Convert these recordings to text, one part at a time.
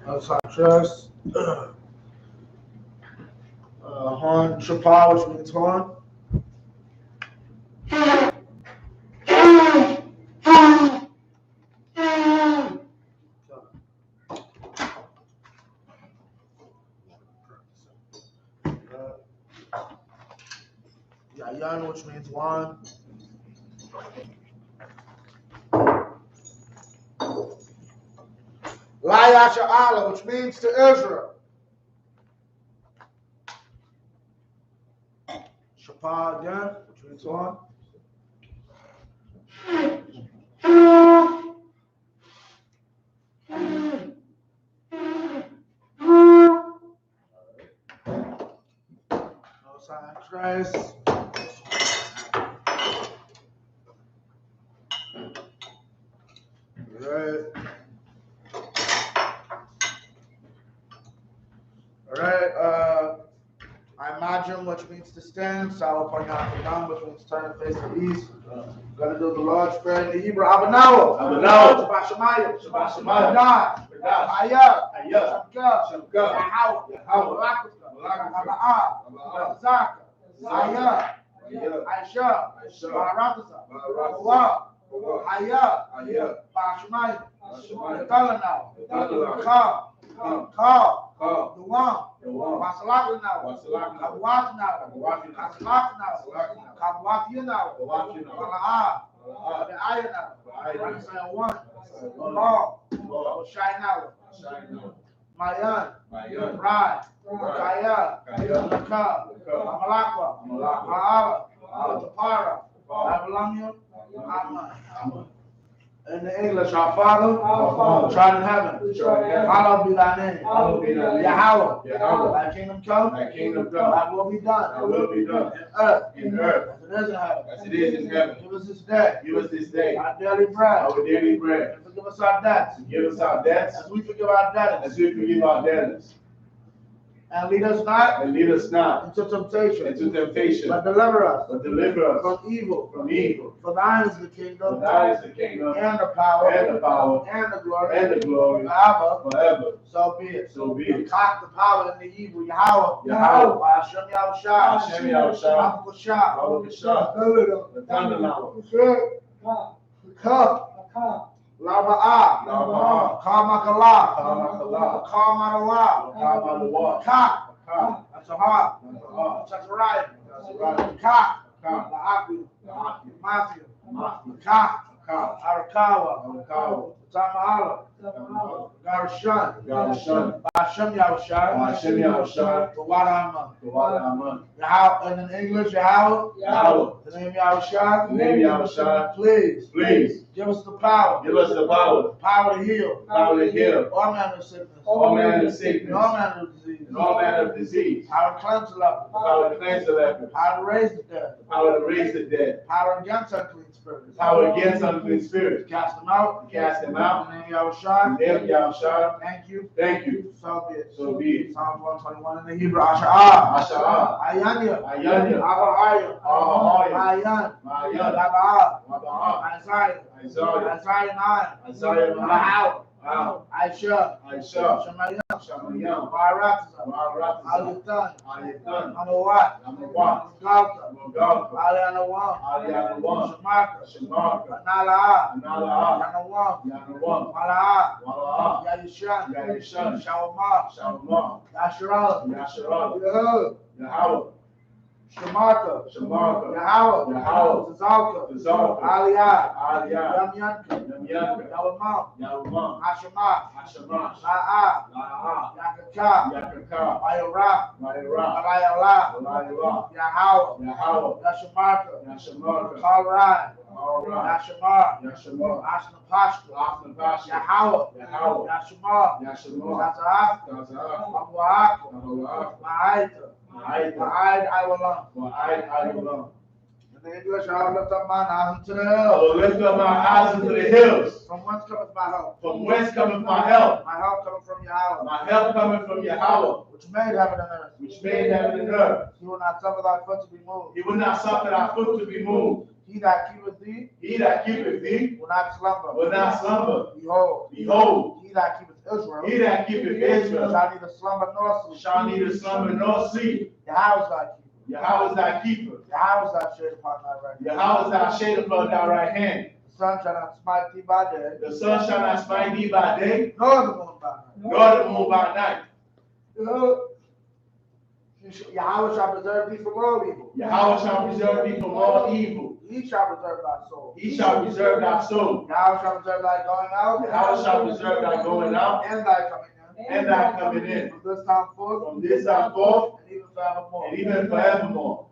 outside chest. Horn Shapar, which means horn. Yahanna, which means one. Layasha Allah, which means to Israel. Shapar again, which means one. No sign trace. Alright, I imagine, which means to stand. Salapanyakadam, which means turn and face to the east. Gonna do the Lord's Prayer in the Hebrew. Abanawa. Shabbat Shemayim. Shabbat Shemayim. Ayah. Isupk. Yahanna. Zaka. Ayah. Aisha. Baratasa. Ayah. Bashemayim. Talana. Call. The one. Wasalak now. Kabwat now. Kasalak now. Kabwat now. Wala'a. The ayah now. Isaiah 1. Law. Shine now. Mayan. Rye. Kaya. Laka. Amalakwa. Ma'ala. Tapara. Babylonian. Amen. In the English, our Father, tried in heaven, hallowed be thy name. Yahweh, thy kingdom come, thy will be done, in earth, as it is in heaven. Give us this day, our daily bread, and forgive us our debts, as we forgive our debtors. And lead us not into temptation, but deliver us from evil. For thine is the kingdom, and the power, and the glory, forever. So be it. Conquer the power and the evil. Yahweh. Hashem Yahushua. Lava Kamakala, Kamarawa, Ka, that's a heart, that's right, Ka, Matthew, Ka, Arakawa, Tamahala, Garashan, Bashem Yahushua, Tawadama. Yahweh, and in English, Yahweh, the name Yahushua, please. Give us the power. The power to heal. All manner of sickness. All manner of disease. How to cleanse the leper. How to raise the dead. Power against unclean spirits. Cast them out. In the name of Yahushua. Thank you. So be it. Psalm 121 in the Hebrew. Asha'ah. Ayanya. Ahaya. Mayan. Isaiah 9. Aisha. Shemayim. Baratza. Aliyatan. Amawat. Galta. Aliyanawam. Shemaka. Nala'a. Yanawam. Mala'a. Yayishan. Shawma. Yasharal. Yahweh. Shemaka. Yahweh. Zalka. Aliyah. Yamyanka. Yawamam. Hashemah. La'a. Yakaka. Mayara. Alayala. Yahweh. Yashemaka. Kalrai. Yashamar. Asnapashka. Yahweh. Yashemar. Taza'af. Ma'aita. I will in English, I will lift up mine eyes unto the hills. From whence cometh my help? My help cometh from Yahweh. Which made heaven and earth. He will not suffer thy foot to be moved. He that keepeth thee will not slumber. Behold, he that keepeth Israel. He that keepeth Israel Shall neither slumber nor sleep. shall neither slumber nor sleep. Yahweh is thy keeper. Yahweh is thy keeper. Yahweh is thy shade upon thy right hand. Yahweh is thy shade upon thy right hand. The sun shall not smite thee by day. The sun shall not smite thee by day, Nor the moon by night. nor the moon by night. Yahweh shall preserve thee from all evil. Yahweh shall preserve thee from all evil. He shall preserve thy soul. He shall preserve thy soul. Yahweh shall preserve thy going out. Yahweh shall preserve thy going out And thy coming in. and thy coming in. From this time forth. From this time forth And even forevermore. and even forevermore.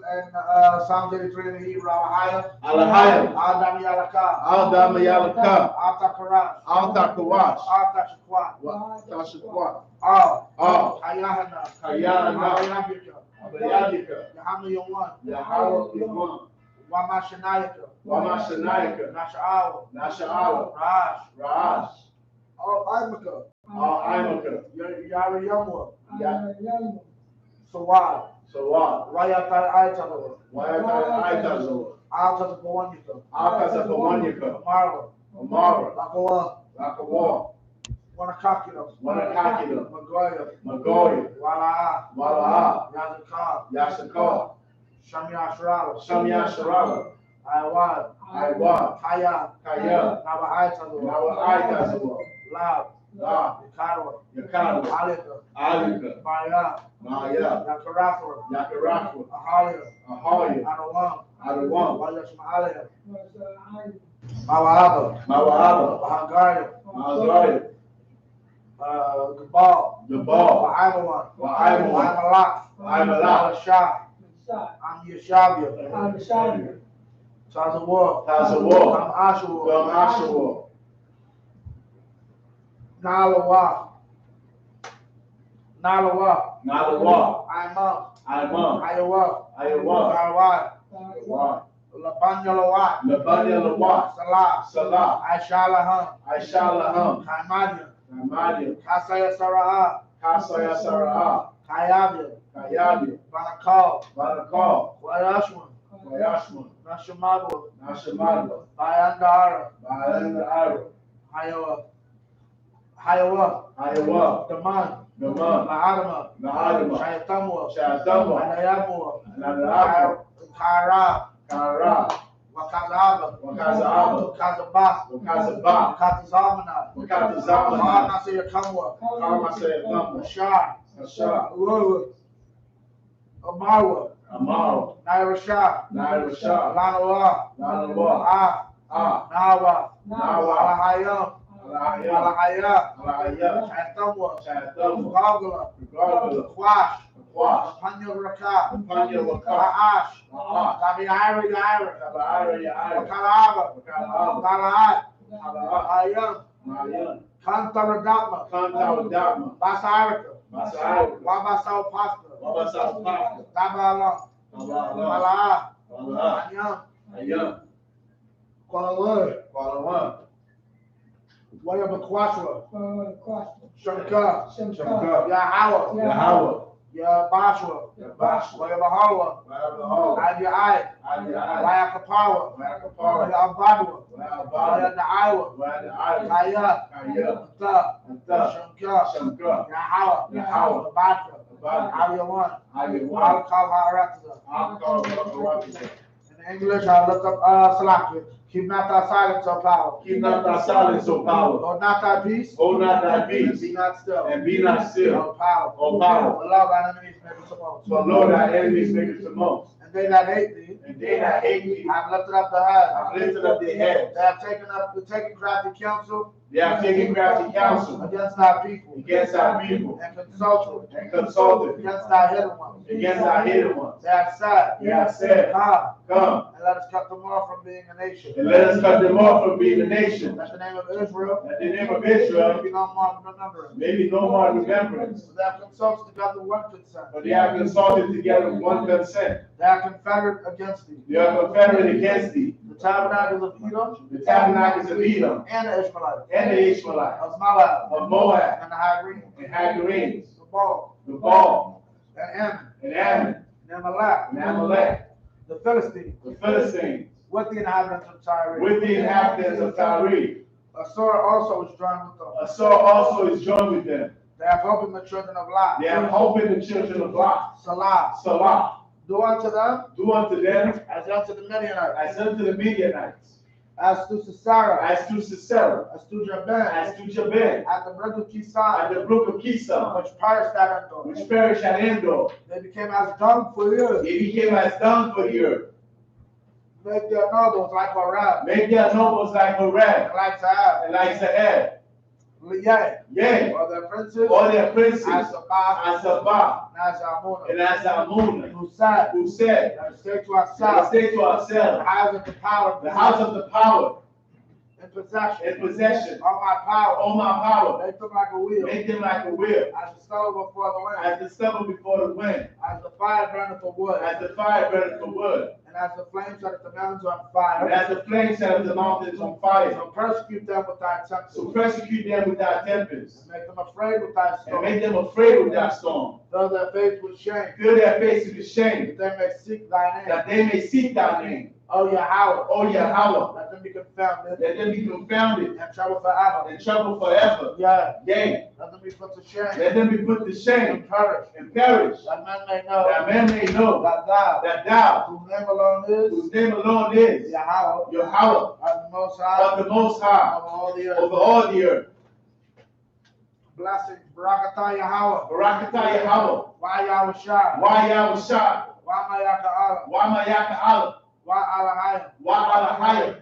And Psalm 33 in the Hebrew, Alahaya. Alahaya. Adam Yalaka. Adam Yalaka. Alta Karash. Alta Kawash. Alta Shakwat. Tashakwa. Al. Yahanna. Yahanna. Abayadika. Yahanna Yawan. Yahweh is one. Wamashanayaka. Wamashanayaka. Nasha'awa. Nasha'awa. Rash. Ra'ash. Imaka. Imaka. Yari Yamwa. Sawad. Sawad. Rayatai Aitalo. Wayatai Aitazor. Alta Kawanyaka. Alta Kawanyaka. Marva. Amara. Lakawa. Lakawa. Wanakakila. Wanakakila. Magoya. Magoya. Wala'a. Wala'a. Yazakar. Yashakar. Shamya Sharala. Shamya Sharala. Iwad. Iwad. Kaya. Kaya. Nava Aitalo. Nawa Aitazor. Lab. La. Yakarwa. Yakara. Alika. Alika. Maya. Maya. Yakarathra. Yakarathra. Ahalia. Ahaya. Anawam. Adawam. Wayashma'alia. Mawa'aba. Mawa'aba. Mahangaya. Mahangaya. Gabal. Gabal. Wa'aimawan. Wa'aimawan. Wa'aimalak. Wa'aimalak. Wa'ashah. I'm Yeshavia. Tazawar. Tazawar. I'm Ashur. Gam Ashur. Nalawa. Nalawa. Nalawa. Imam. Imam. Iowa. Iowa. Taiwan. Taiwan. Labanya Lawat. Labanya Lawat. Salah. Salah. Aishalaham. Aishalaham. Kaimadia. Kaimadia. Kasaya Saraha. Kasaya Saraha. Kayabia. Kayabia. Banakal. Banakal. Wayashman. Wayashman. Nashamadu. Nashamadu. Bayandara. Bayandara. Hayawa. Hayawa. Hayawa. Daman. Daman. Mahadama. Mahadama. Shayatamwa. Shayatamwa. Anayamwa. Anayamwa. Kara. Kara. Wakazaba. Wakazaba. Wakazaba. Wakazaba. Wakatazamana. Wakatazamana. Kamasaya Kamwa. Kamasaya Kamwa. Ashar. Ashar. Urwa. Amarwa. Amara. Nairashah. Nairashah. Lanawa. Lanawa. Nawa. Nawa. Alahayam. Alahaya. Alahaya. Shayatamwa. Shayatamwa. Gagala. Gagala. Kwash. Kwash. Panya Raka. Panya Raka. Ra'ash. Ra'ash. Tabi'ira Yaira. Yaira. Wakalaba. Wakalaba. Gala'at. Gala'at. Ayam. Ayam. Kantaradama. Kantaradama. Basarika. Basarika. Wabasau Pasta. Wabasau Pasta. Tabalam. Tabalam. Mala'a. Ayam. Ayam. Kuala Kuala Wayabakwashwa. Shamka. Shamka. Yahawa. Yahweh. Yabashwa. Yabashwa. Wayabahawa. Wayabahawa. Adiyai. Adiyai. Wayakapawa. Wayakapawa. Wayabadwa. Wayabadwa. Wayadaiwa. Wayadaiwa. Kaya. Kaya. Anta. Anta. Shamka. Shamka. Yahawa. Yahawa. Badka. Badka. Aliyawan. Aliyawan. Al-Kal Ha'aratza. Al-Kal Ha'aratza. In English, I look up Salaki. Keep not thy silence, O power. Keep not thy silence, O power. Hold not thy peace. Hold not thy And peace. be not still. And be not still. O power. O power. For love thine enemies may be supposed. For Lord, thy enemies make it to most. And they that hate thee. And they that hate thee. Have lifted up the head. Have lifted up their heads. They have taken crafty counsel. They have taken crafty counsel Against thy people. against thy people. And consulted. And consulted Against thy hidden ones. against thy hidden ones. They have said. They have said, Come. Come, And let us cut them off from being a nation. and let us cut them off from being a nation. That the name of Israel. That the name of May Israel be no more remembrance. may be no more remembrance. So they have consulted together one consent. But they have consulted together one consent. They are confederate against thee. They are confederate against thee. The tabernacles of Edom. The tabernacles of Edom. And the Ishmaelites. And the Ishmaelites. Of Moab. Of Moab. And the Hagrim. And Hagarenes. The Baal. The Baal. And Ammon. And Ammon. And Amalek. And Amalek. The Philistines. The Philistines. With the inhabitants of Tyre. With the inhabitants of Tyre. A sword also is joined with them. A sword also is joined with them. They have opened the children of Lot. They have opened the children of Lot. Salah. Salah. Do unto them Do unto them as unto the Midianites. as unto the Midianites. As to Sisera. As to Sisera. As to Jabin. As to Jabin. At the brook of At Kison. the brook of Kison. Which perished at Endor. Which perished at Endor. They became as dung for you. They became as dung for the earth. Make their nobles like Horeb. Make their nobles like Horeb. And like Zahab. And like Zahab. Yea. Yea. Or their princes. All their princes. As Sabbath. As Sabbath. And as Amunah. And as Amunah. Who said. Who said. Let us say to Let us ourselves. say to ourselves. The house of the power. The house of the power. In possession. In possession. All my power. All my power. Make them like a wheel. Make them like a wheel. As the stubble before the wind. As the stubble before the wind. As the fire burneth for wood. As the fire burneth for wood. And as the flames set the mountains on fire. And as the flames set the mountains on fire. So persecute them with thy tempest. So persecute them with thy tempest. And make them afraid with thy And storm. make them afraid with thy storm. Fill their face with shame. Fill their faces with shame. That they may seek thy name. That they may seek thy name. O Yahweh. O Yahweh. Let them be confounded. Let them be confounded. And trouble forever. And trouble forever. Yeah. Yea. Let them be put to shame. Let them be put to shame. And perish. And perish. That men may know. That men may know. That thou. Whose name alone is. Whose name alone is. Yahweh. Yahweh. Of the Most High. Of the Most High. Over all the earth. Over all the earth. Blessings. Barakatah Yahweh. Barakatah Yahweh. Why Yahweh Shah. Why Yahweh Shah. Why Mayaka Allah. Why Mayaka Allah. Why Alahayim. Why Alahayim.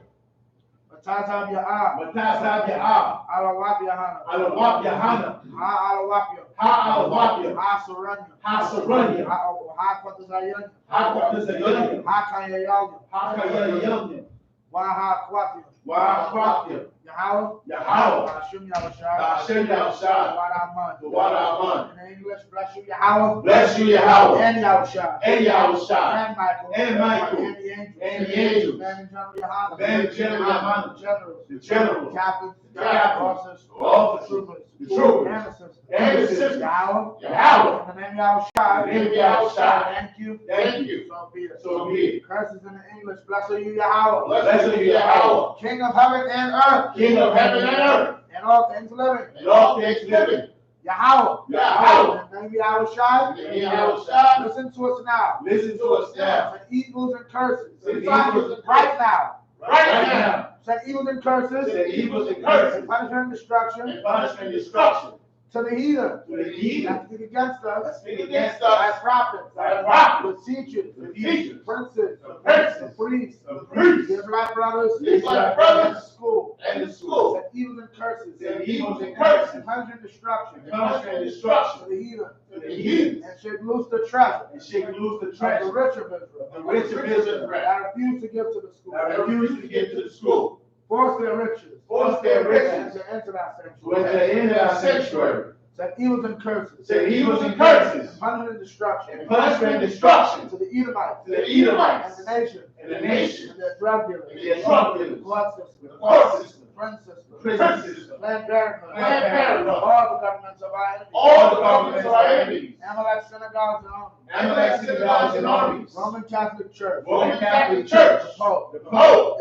Batazab Ya'ah. Batazab Ya'ah. Alawab Yahanna. Alawab Yahanna. Ha Alawapya. Ha Alawapya. Ha Suranya. Ha Suranya. Ha Kwatazayanya. Ha Kwatazayanya. Ha Kanyayalya. Ha Kanyayalya. Why Ha Kwatya. Why Kwatya. Yahweh. Yahweh. Hashem Yahushua. Hashem Yahushua. Wadaman. Wadaman. In English, bless you Yahweh. Bless you Yahweh. And Yahushua. And Yahushua. And Michael. And Michael. And the angels. And the angels. And General Yahanna. And General Yahanna. Generals. The generals. Captains. Captains. Officers. Troopers. The troopers. And assistants. And assistants. Yahweh. Yahweh. In the name of Yahushua. In the name of Yahushua. Thank you. Thank you. So be it. So be it. Curses in the English. Bless you Yahweh. Bless you Yahweh. King of heaven and earth. King of heaven and earth. And all things living. And all things living. Yahweh. Yahweh. In the name of Yahushua. In the name of Yahushua. Listen to us now. Listen to us now. Send evils and curses. Send evils and right now. Right now. Send evils and curses. Send evils and curses. And punishment and destruction. And punishment and destruction. To the heathen. To the heathen. That speak against us. That speak against us. As prophets. As prophets. The teachers. The teachers. Princes. The princes. The priests. The priests. The Israelite brothers. The Israelite brothers. And the school. And the school. Send evils and curses. Send evils and curses. And punishment and destruction. And punishment and destruction. To the heathen. To the heathen. And shake loose the treasure. And shake loose the Of treasure. the rich of Israel. The rich of Israel. That refuse to give to the school. That refuse to give to the school. Force their riches. Force their And riches. to enter that To enter sanctuary. into our sanctuary. Send evils and curses. Send evils and curses. And punishment and destruction. And punishment and destruction. To the Edomites. To the Edomites. And the nation. And the nation. And their drug dealers. And their drug dealers. Court system. The court system. Friend system. Prison system. Planned Parenthood. Planned Parenthood. All the governments of our enemies. All the governments of our enemies. Amalek synagogues and armies. Amalek synagogues and armies. Roman Catholic Church. Roman Catholic Church. The Pope. The Pope.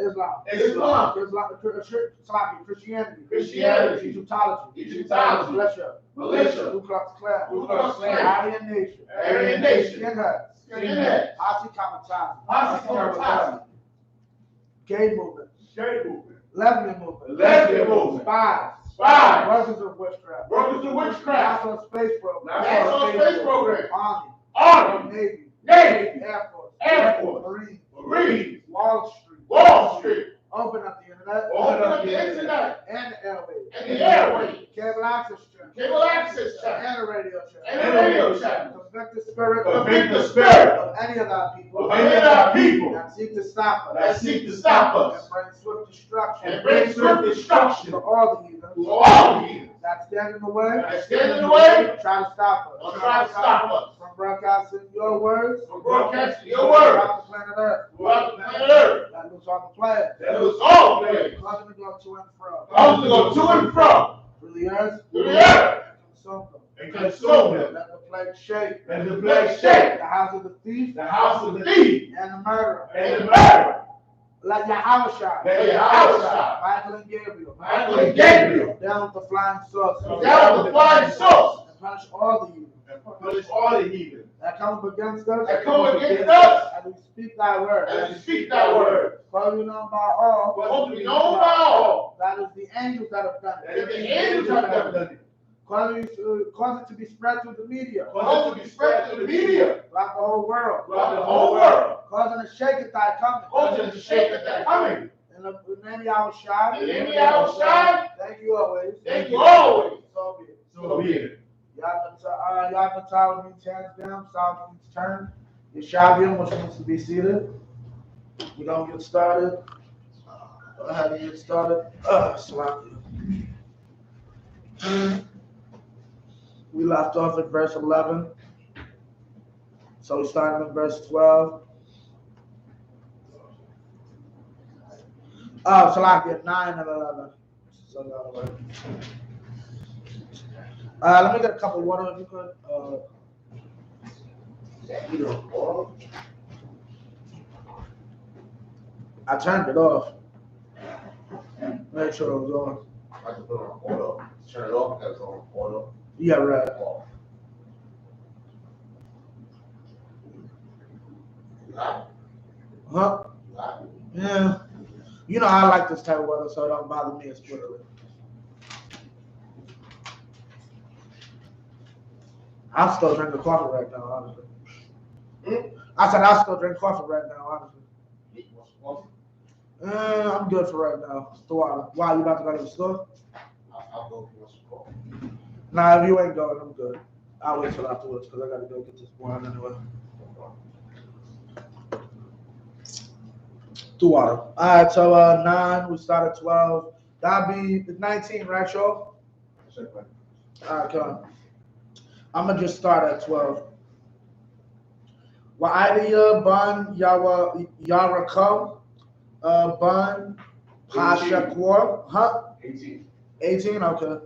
Islam. Christianity. Christianity. Egyptology. Egyptology. Militia. Ku Klux Klan. Ku Klux Klan. Aryan Nation. Aryan Nation. Skinheads. Skinheads. Posse Comitatus. Posse Comitatus. Gay movement. Gay movement. Lesbian movement. Lesbian movement. Spies. Spies. Workers of witchcraft. Workers of witchcraft. National Space Program. National Space Program. Army. Army. Navy. Navy. Air Force. Air Force. Marines. Marines. Wall Street. Wall Street. Open up the internet. Open up the internet. And the airways. And the airways. Cable access channel. Cable access channel. And a radio channel. And a radio channel. Convict the spirit. Convict the spirit. Of any of our people. Of any of our people. That seek to stop us. That seek to stop us. And bring swift destruction. And bring swift destruction. To all the heathens. To all the heathens. That stand in the way. That stand in the way. Try to stop us. Or try to stop us. From broadcasting your words. From broadcasting your words. Throughout the planet Earth. Throughout the planet Earth. That looks on the planet. That was all planet. Causing to go to and fro. Causing to go to and fro. Through the earth. Through the earth. And consume them. And consume them. Let the plague shake. Let the plague shake. The house of the thief. The house of the thief. And the murderer. And the murderer. Like Yahanna, Michael and Gabriel, down with the flying saucers, and punish all the heathen, that come up against us, and we speak thy word, for we know by all, that is the angels that have done it, cause it to be spread through the media, throughout the whole world, causing a shake at thy coming, in the name of Yahushua, thank you always, so be it. Yahanna means hands down, South means turn. Yeshavium, which means to be seated. We're going to get started. Go ahead and get started. We left off at verse 11. So we started in verse 12. Oh, so I get 9 and 11. So let me get a cup of water if you could. I turned it off. Make sure it was on. I can put it on order. Turn it off because it's on order. Yeah, right. Huh? Yeah. You know I like this type of weather, so it don't bother me as quickly. I'll still drink the coffee right now, honestly. I said I'll still drink coffee right now, honestly. I'm good for right now. Why, you about to go to the store? I'll go for some coffee. Nah, if you ain't going, I'm good. I'll wait till afterwards because I got to go get this wine anyway. Water. All right, so 9, we started 12. That'll be 19, right, y'all? All right, come on. I'm going to just start at 12. Wa'idiyah ban Yarakam ban Pashakwar. Huh? 18, okay.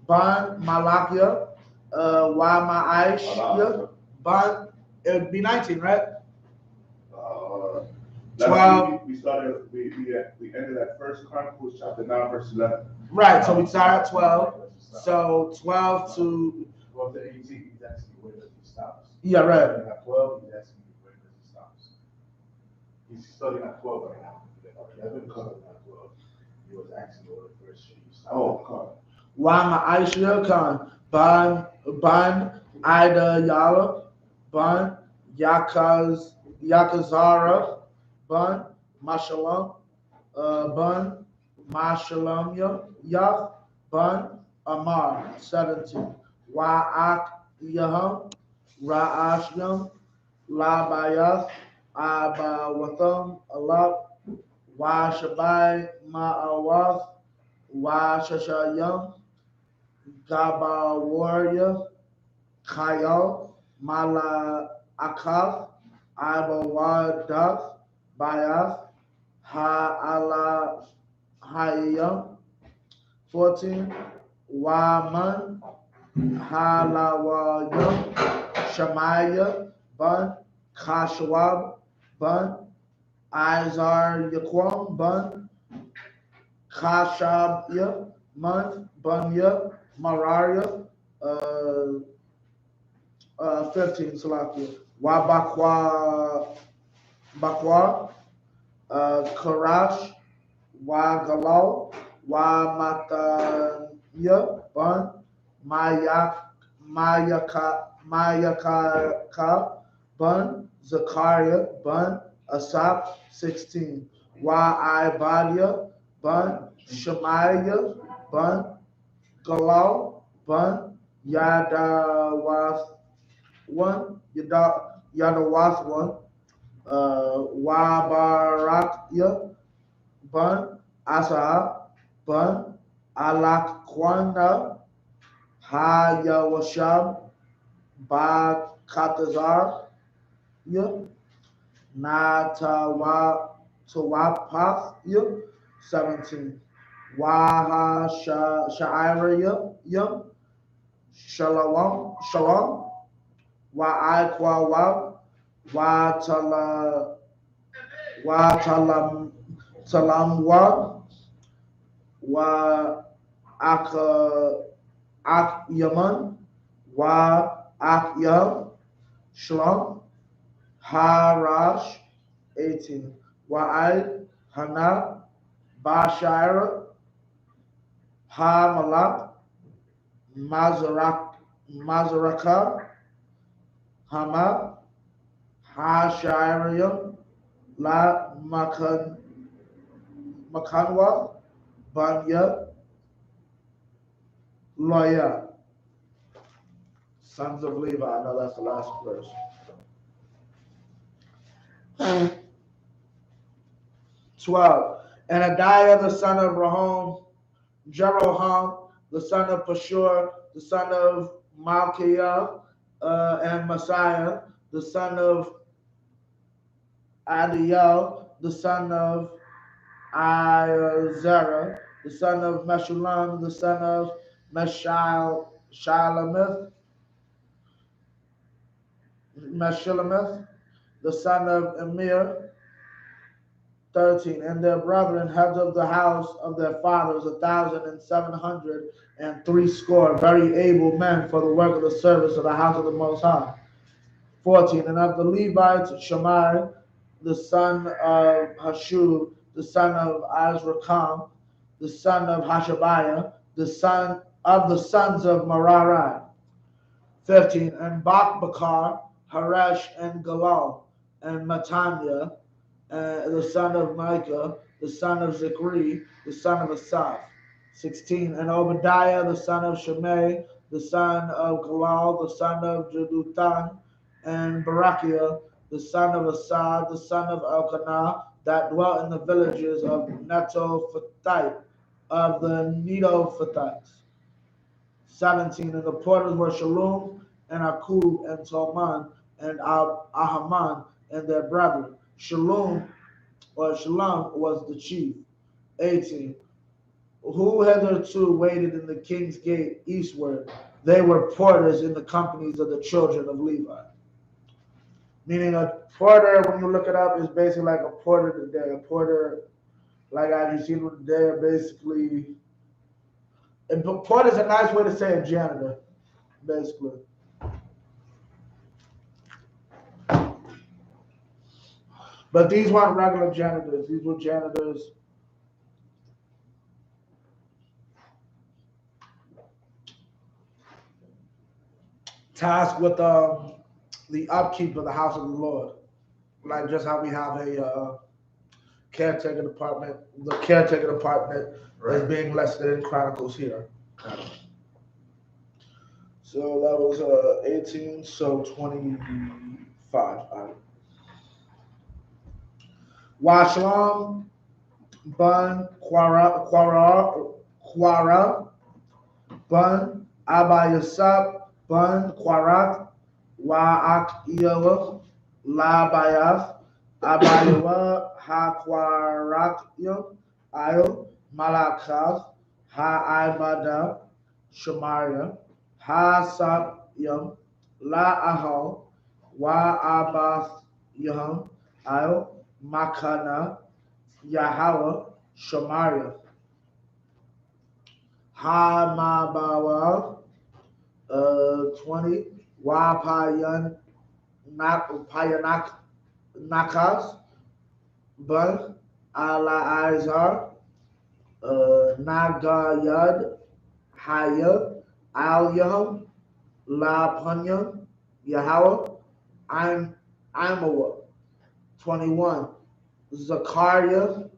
Ban Malakia wa Ma'aishya ban. It would be 19, right? 12. We ended at 1 Chronicles chapter 9, verse 11. Right, so we started at 12. So 12 to 18, he's asking where does he stop? Yeah, right. At 12, he's asking where does he stop? He's studying at 12 right now. 11 covered at 12. He was asking where the first should he stop. Oh, God. Wama Aisha Khan, Ban Ida Yala, Ban Yakazara, Ban Mashalam, Ban Mashalam Yah, Ban Amar, 17. Wa'ak Yaham, Ra'ashyam, Labayath, Abawatham, Allah, Wa Shabai Ma'awath, Wa Shashayam, Gaba Warrior, Kayal, Mala Akaf, Abawadah, Bayath, Ha'ala Hayam, 14. Waman, Halawayam, Shamaya, Ban, Kashwab, Ban, Izar Yaquam, Ban, Kashabya, Man, Banya, Mararia, 15, Salakia. Bakwa, Karash, Wa Galal, Wa Matanya, Ban, Mayaka, Ban, Zakaria, Ban, Asap, 16. Wa Ibadia, Ban, Shemaiah, Ban, Galal, Ban, Yadawath 1, Yadawath 1, Wabarakya, Ban, Asa, Ban, Alakwana, Hayawashab, Ba Katazar, Natawapath, 17. Waha Sha'iraya, Shalom, Wa'ikwa, Watalam Talamwa, Wa Akyaman, Wa Akyam, Shalom, Harash, 18. Wa'id, Hana, Bashira, Ha Malak, Mazaraka, Hama, Ha La Makanwa, Banya, Loya, sons of Levi. I know that's the last verse. 12. And Adiah, the son of Jeroham, the son of Pashur, the son of Malchiah, and Messiah, the son of Adiel, the son of Iazerah, the son of Meshullam, the son of Meshulamith, the son of Emir, 13. And their brethren, heads of the house of their fathers, 1,760, very able men for the work of the service of the house of the Most High. 14. And of the Levites, Shammai, the son of Hashub, the son of Azrikam, the son of Hashabiah, the son of the sons of Merari. 15. And Bakbakar, Haresh, and Galal, and Matanya, the son of Micah, the son of Zikri, the son of Asaph. 16. And Obadiah, the son of Shimei, the son of Galal, the son of Jeduthun, and Barakiah, the son of Asad, the son of Elkanah, that dwelt in the villages of Netophathite, of the Netophathites. 17. And the porters were Shalom, and Akub, and Talman, and Ahaman, and their brethren. Shalom was the chief. 18. Who hitherto waited in the king's gate eastward, they were porters in the companies of the children of Levi. Meaning a porter, when you look it up, is basically like a porter today. A porter, like as you see today, basically. And porter is a nice way to say a janitor, basically. But these weren't regular janitors. These were janitors tasked with the upkeep of the house of the Lord. Like just how we have a caretaker department. The caretaker department is being listed in Chronicles here. So that was 18, so 25. Washlam, Bun, Quara, Bun, Abayasap, Bun, Quarat, Wa'ak La Bayath, Abayawa, Ha Quarakyam, Ayo, Malakath, Ha Ibada, Shamaria, Ha Sabyam, La Ahal, Wa Abath Ayo, Makana, Yahweh, Shamaria, Ha Mabawa, 20, Wa Payan, Payanak, Nakas, Bun, Ala Izar, Nagayad, Haya, Al Yaham, La Panyam, Yahweh, Imawa. 21. Zachariah,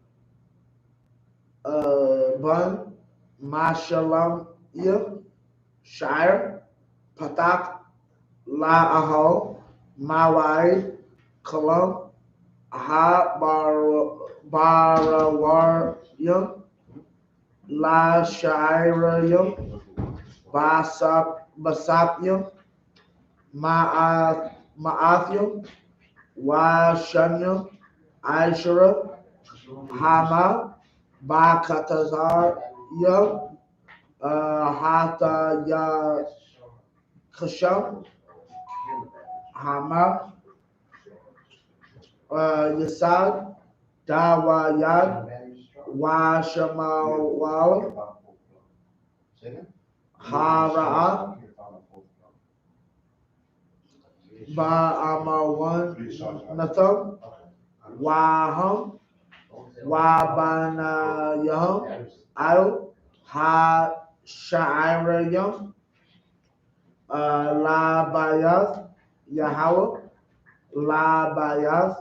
Bun, Mashalam, Shire, Patak, La Ahal, Mawai, Kalam, Ha Barawaryam, La Shirayam, Basapyam, Ma'athyam, Wa Shanyam, Aishara, Hama, Bakatazar, Hata Ya Kasham, Hama, Yasad, Dawayad, Wa Shamawal, Hara'a, Ba'amawan, Natham, Waham, Wabanayam, Al, Ha Sha'irayam, La Bayaz, Yahweh, La Bayaz,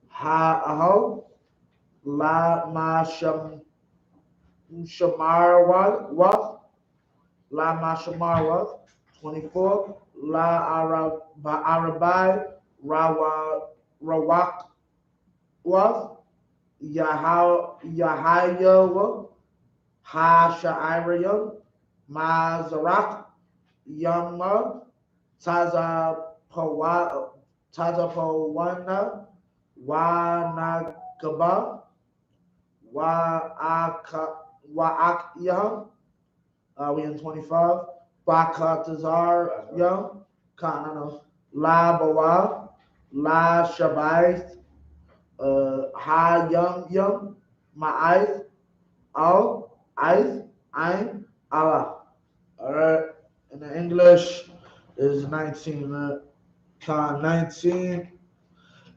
Ha La Masham Shamarwaz was La Mashamarwaz 24 La Arabai Rawak was Yahaya Ha Sha'irayam Mazarak Yama Tazapawana Wanagaba Wa'akyam, we in 25. Bakatazar Yam, Kanano, La Bawa, La Shabais, Ha Yum, Ma'ais, Al, Ais, Ein, Allah. Alright, in the English is 19, 19.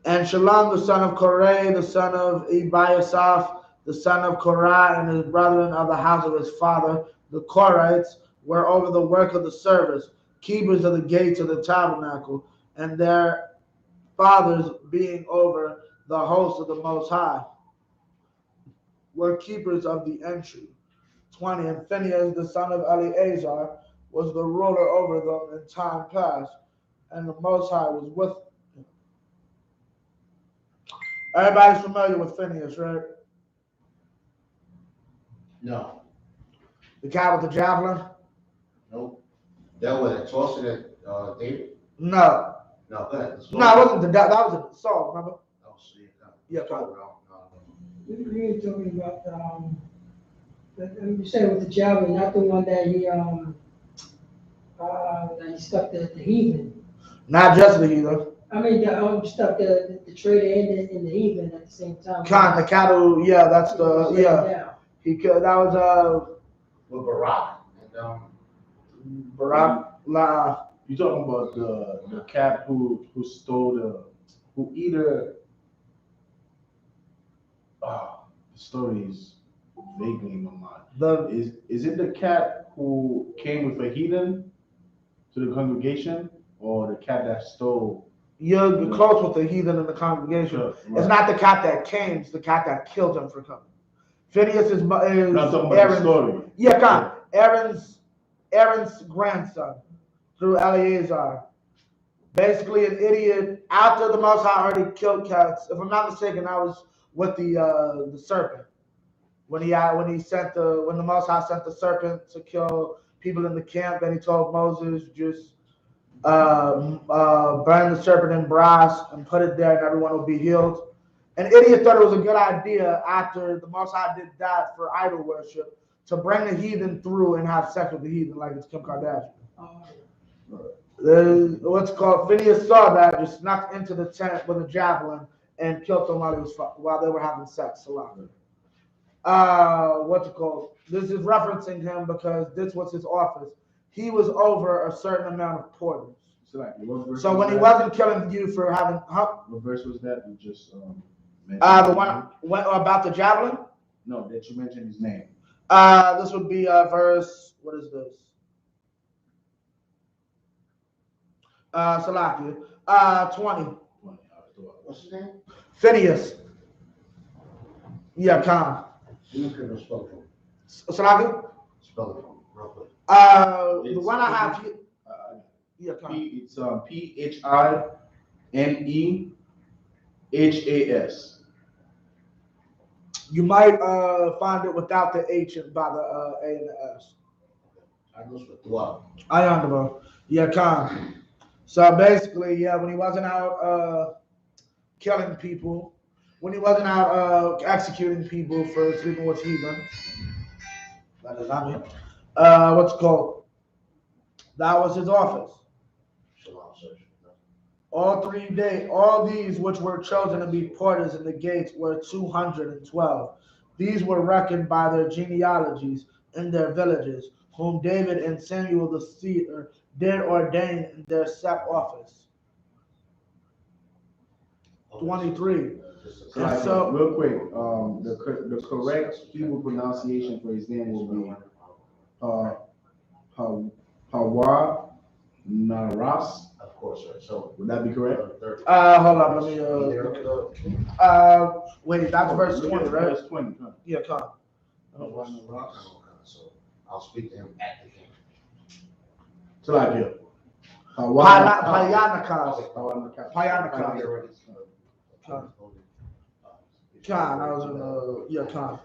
And Shalom, the son of Korah, the son of Ebiasaph, the son of Korah, and his brethren of the house of his father, the Korahites, were over the work of the service, keepers of the gates of the tabernacle, and their fathers, being over the host of the Most High, were keepers of the entry. 20. And Phinehas, the son of Eleazar, was the ruler over them in time past, and the Most High was with them. Everybody's familiar with Phinehas, right? No. The guy with the javelin? Nope. That was tossed it at David? No. No, go ahead. No, it wasn't that was a Saul, remember? Oh, see. Yeah, You're talking about, you said with the javelin, not the one that he stuck the heathen. Not just the heathen. I mean, stuck the traitor in the heathen at the same time. The cattle, yeah, that's the, yeah. He could, that was, with Barak and, Barak, You talking about the cat who stole who either, the story is vaguely in my mind. Is it the cat who came with a heathen to the congregation, or the cat that stole? You're close with the heathen in the congregation. Sure, right. It's not the cat that came, it's the cat that killed him for coming. Phineas is Aaron's story. Yeah, Aaron's grandson through Eleazar. Basically an idiot after the Most High already killed cats. If I'm not mistaken, that was with the serpent. When the Most High sent the serpent to kill people in the camp, then he told Moses, just burn the serpent in brass and put it there and everyone will be healed. An idiot thought it was a good idea after the Most High did that for idol worship to bring the heathen through and have sex with the heathen like it's Kim Kardashian. What's called Phineas saw that, just snuck into the tent with a javelin and killed them while they were having sex. What's it called? This is referencing him because this was his office. He was over a certain amount of porters. So when he wasn't killing you for having, what verse was that? You just the one about the javelin? No, that you mentioned his name. This would be verse. What is this? Salakia. 20. What's his name? Phineas. Yeah, Khan. You can spell it for me. Salakia? Spell it for me, real quick. The one I have here. Yeah, Khan. It's Phinehas. You might find it without the H and by the A and the S. I know it's with Dua. I understand. Yeah, Khan. So basically, yeah, when he wasn't out killing people, when he wasn't out executing people for sleeping with heathen, that is not me. What's it called? That was his office. All these which were chosen to be porters in the gates were 212. These were reckoned by their genealogies in their villages, whom David and Samuel the seer did ordain in their set office. 23. So, real quick, the correct Hebrew pronunciation for his name will be Hawa Naras. Of course, right. So would that be correct? Hold on, let me wait, that's verse 20, right? Verse 20. Yeah, come So I'll speak to him at the king. So like here. Payanakas. Khan, I was in Khan.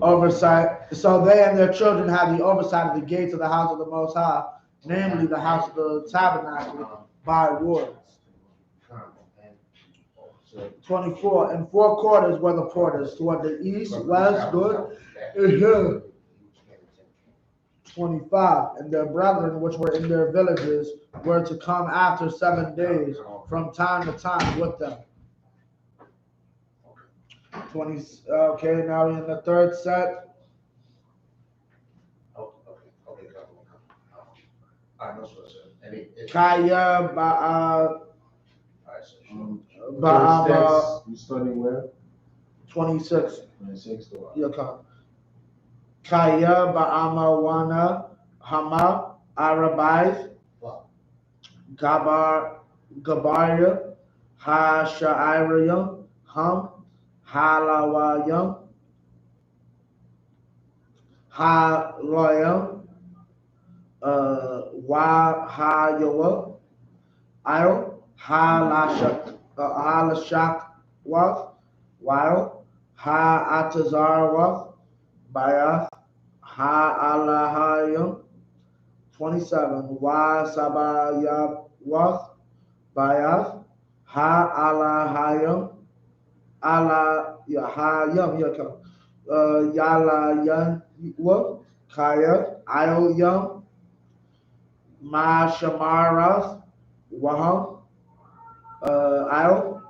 Oversight. So they and their children had the oversight of the gates of the house of the Most High, namely the house of the tabernacle, by wards. 24. And 4 quarters were the porters, toward the east, west, north, and hill. 25. And their brethren which were in their villages were to come after 7 days from time to time with them. 20. Okay, now we're in the third set. Kaya you studying where? 26. 26. Yeah, come. Kaya Ba'amawana Hama Arabais Gabaria Ha Sha'irayam Ham Halawayam Ha Loyam Wa Ha Yoa Io Ha Lashak Wath Wile Ha Atazar Wath Bayath Ha Alahayam. 27. Wa Sabayawath Bayath Ha Alahayam Alahayam Yakam Yalayan Wa Kaya Ayam Ma Shamarath Waham Ayam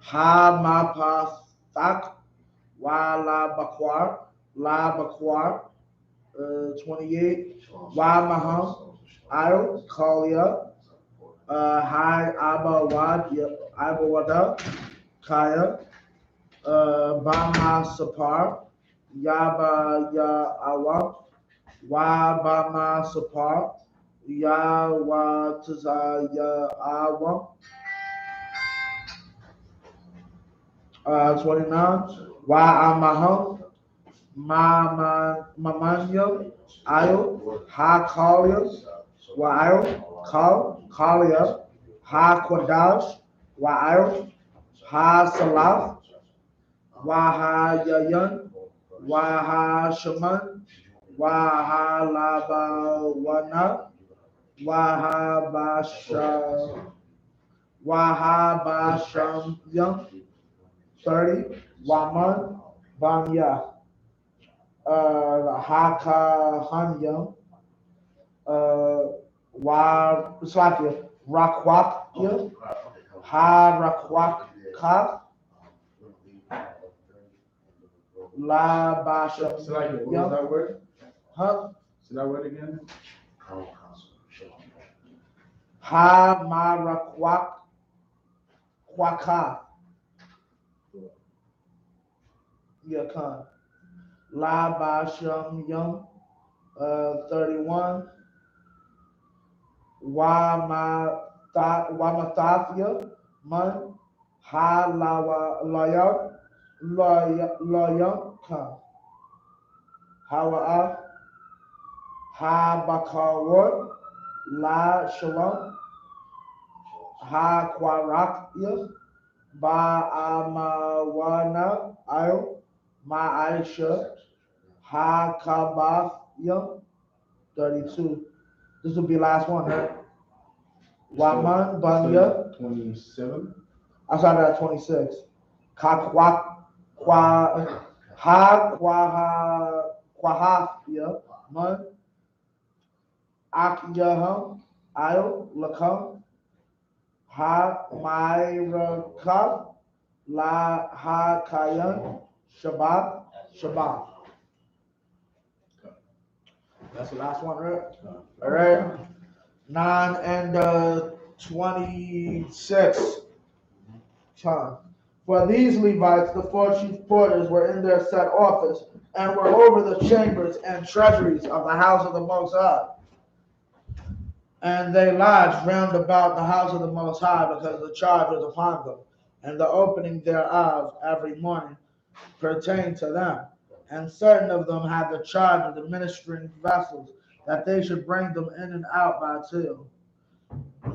Ha Mapathak Wa La Bakwar 28. Wa Maham Ayam Kalia Hai Abawada Kaya Bama Sapar Yaba Ya Awa Wa Bama Sapar Ya Wa Taza Ya Awa 29. Wa Amaham Mamanya Ayo Ha Kalia Wa Ayo Kalia Ha Quadash Wa Ayo Ha Salaf Wa Yayan Wa Shaman Wa Labawana Wa Basham Yam 30. Waman Banya Hakahanyam Wa Slakia Rakwak Ha Rakwak Kaf La Basha. So like what was that word? Huh? Say that word again. Ha Marakwak Kwaka. Yakan. La Basham Yum 31. Wamathafia Man Ha Layam Kan Hawa Ha Bakawar La Shalom Ha Kwarakya Ba Amawana Ayo Ma Aisha Ha Kabathya 32. This will be last one, right? Waman Banya 27. I started at 26. Kakwak Kwa Ha Kwahafya Man Akyaham Ayo Lakam Ha-my-ra-ka, la-ha-kayan, Shabbat, Shabbat. That's the last one, right? All right. 9 and 26. For these Levites, the 4 chief porters were in their set office and were over the chambers and treasuries of the house of the Most High. And they lodged round about the house of the Most High because the charge was upon them, and the opening thereof every morning pertained to them. And certain of them had the charge of the ministering vessels, that they should bring them in and out by till.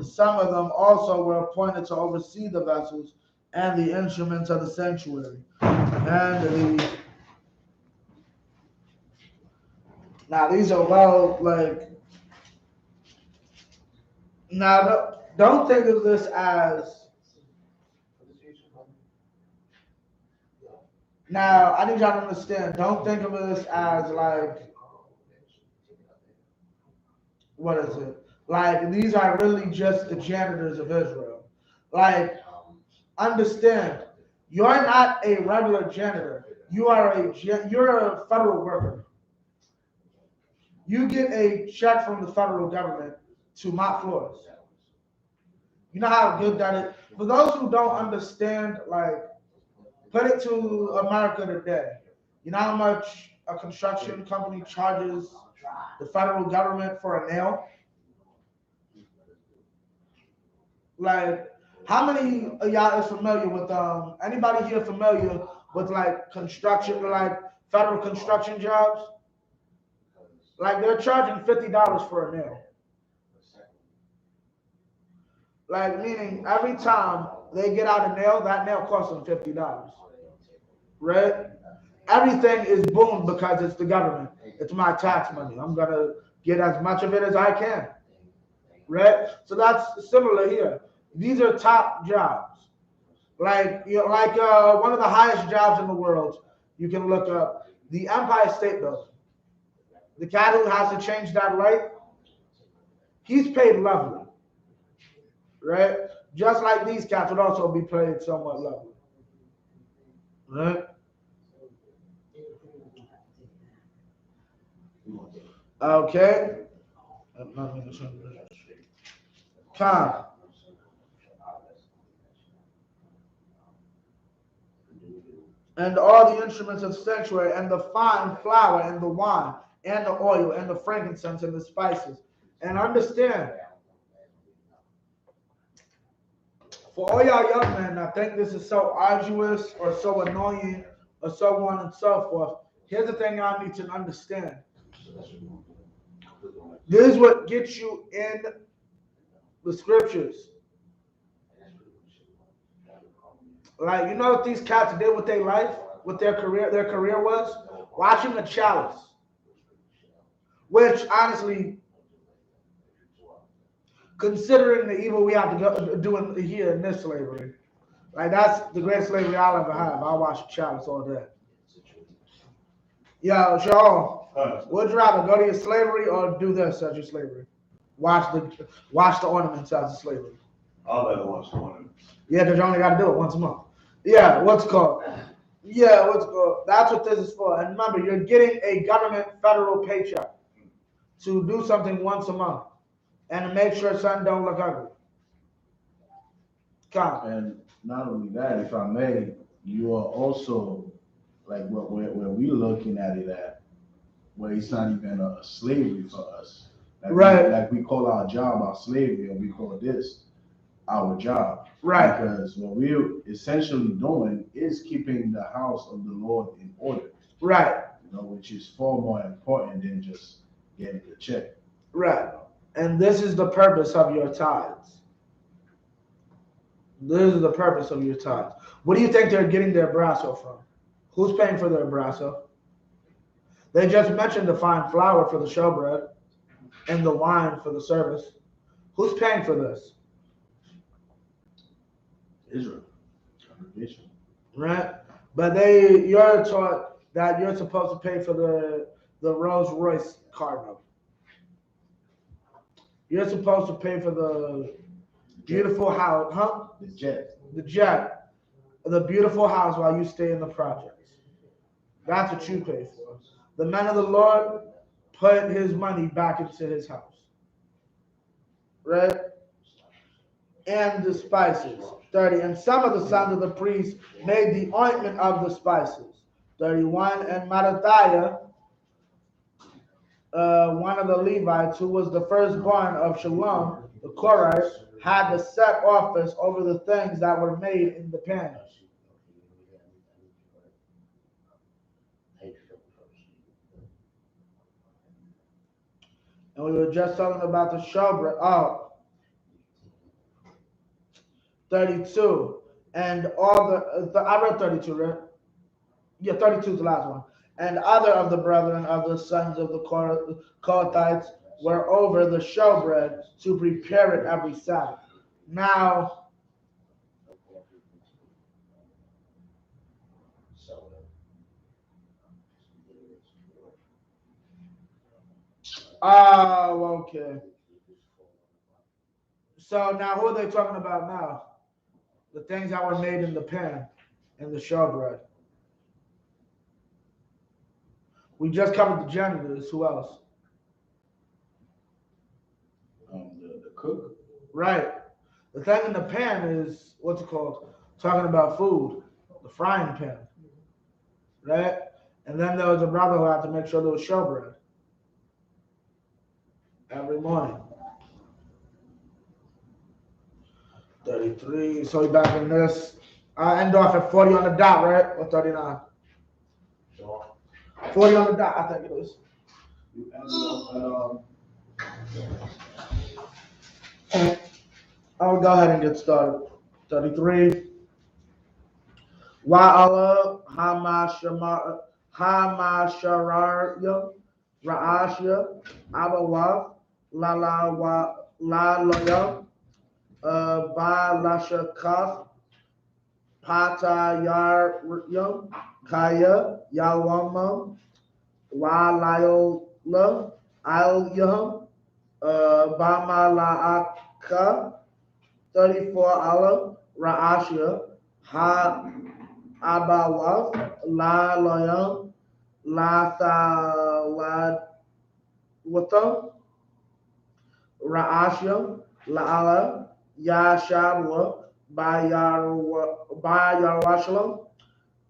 Some of them also were appointed to oversee the vessels and the instruments of the sanctuary. And now these are now don't think of this as, now I need y'all to understand, don't think of this as what is it? These are really just the janitors of Israel. Understand, you're not a regular janitor. You're a federal worker. You get a check from the federal government to mop floors. You know how good that is? For those who don't understand, put it to America today. You know how much a construction company charges the federal government for a nail? How many of y'all is familiar with, anybody here familiar with construction, federal construction jobs? They're charging $50 for a nail. Meaning every time they get out a nail, that nail costs them $50. Right? Everything is boomed because it's the government. It's my tax money. I'm going to get as much of it as I can. Right? So that's similar here. These are top jobs. One of the highest jobs in the world, you can look up the Empire State Building. The cat who has to change that light, he's paid lovely. Right? Just like these cats would also be paid somewhat lovely. Right? Okay. Come. And all the instruments of sanctuary, and the fine flour, and the wine, and the oil, and the frankincense, and the spices. And understand, for all y'all young men, I think this is so arduous or so annoying or so on and so forth. Here's the thing y'all need to understand. This is what gets you in the scriptures. You know what these cats did with their life, with their career was? Watching a chalice. Which, honestly, considering the evil we have to do here in this slavery, that's the greatest slavery I'll ever have. I'll watch a chalice all day. Yo, Sean, would you rather go to your slavery or do this as your slavery? Watch the ornaments as a slavery. I'll rather watch the ornaments. Yeah, because you only got to do it once a month. Yeah, what's called? That's what this is for. And remember, you're getting a government federal paycheck to do something once a month and to make sure something don't look ugly. And not only that, if I may, you are also where we're looking at it at, where it's not even a slavery for us. Right. We call our job our slavery, or we call this our job. Right. Because what we're essentially doing is keeping the house of the Lord in order. Right. Which is far more important than just getting the check. Right. And this is the purpose of your tithes. This is the purpose of your tithes. What do you think they're getting their brasso from? Who's paying for their brasso? They just mentioned the fine flour for the showbread and the wine for the service. Who's paying for this? Israel. Congregation. Right? But you're taught that you're supposed to pay for the Rolls Royce car note. You're supposed to pay for Beautiful house, huh? The jet. The jet. The beautiful house while you stay in the projects. That's what you pay for. The men of the Lord put his money back into his house. Right? And the spices. 30. And some of the sons of the priests made the ointment of the spices. 31. And Mattathiah, one of the Levites, who was the firstborn of Shalom, the Korite, had the set office over the things that were made in the pan. And we were just talking about the showbread. Oh, 32. And all I read 32, right? Yeah, 32 is the last one. And other of the brethren of the sons of the Kohathites were over the showbread to prepare it every Sabbath. Now, oh, okay. So now who are they talking about now? The things that were made in the pan and the showbread. We just covered the janitors. Who else? The cook. Right. The thing in the pan is, what's it called? Talking about food. The frying pan. Right? And then there was a brother who had to make sure there was showbread every morning. 33. So we back in this. I end off at 40 on the dot, right? Or 39? 40 on the dot, I think it is. You ended up I'll go ahead and get started. 33. Wa'ala Hamashararya Ra'ashya Abawa Laloya Balashakaf Patayarya Kaya Yawama Walayola Alyam Bamalaaka 34 Allah Ra'ashya Ha Abawath La Loyam La Thawadwatham Ra'ashya La Allah Yashabwa Bayarwashalam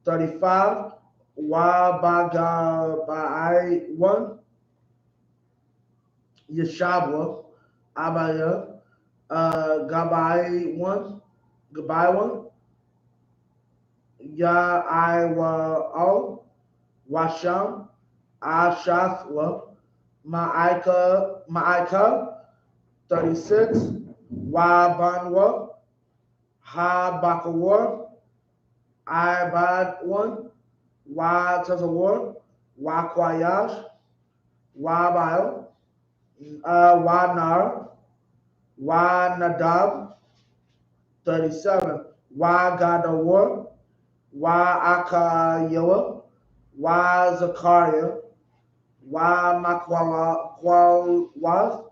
35 Wa Bagabai 1 Yeshabwa Abaya Gabai 1 Ya Iwa Washam Ashathwa Ma'aika 36 Wa Banwa Ha Bakawar Ibad 1 Wa Tazawar Wa Kwayash Wa Baal Wa Nar Wa Nadab 37 Wa Gadawar Wa Akayawa Wa Zakaria Wa Makwalwath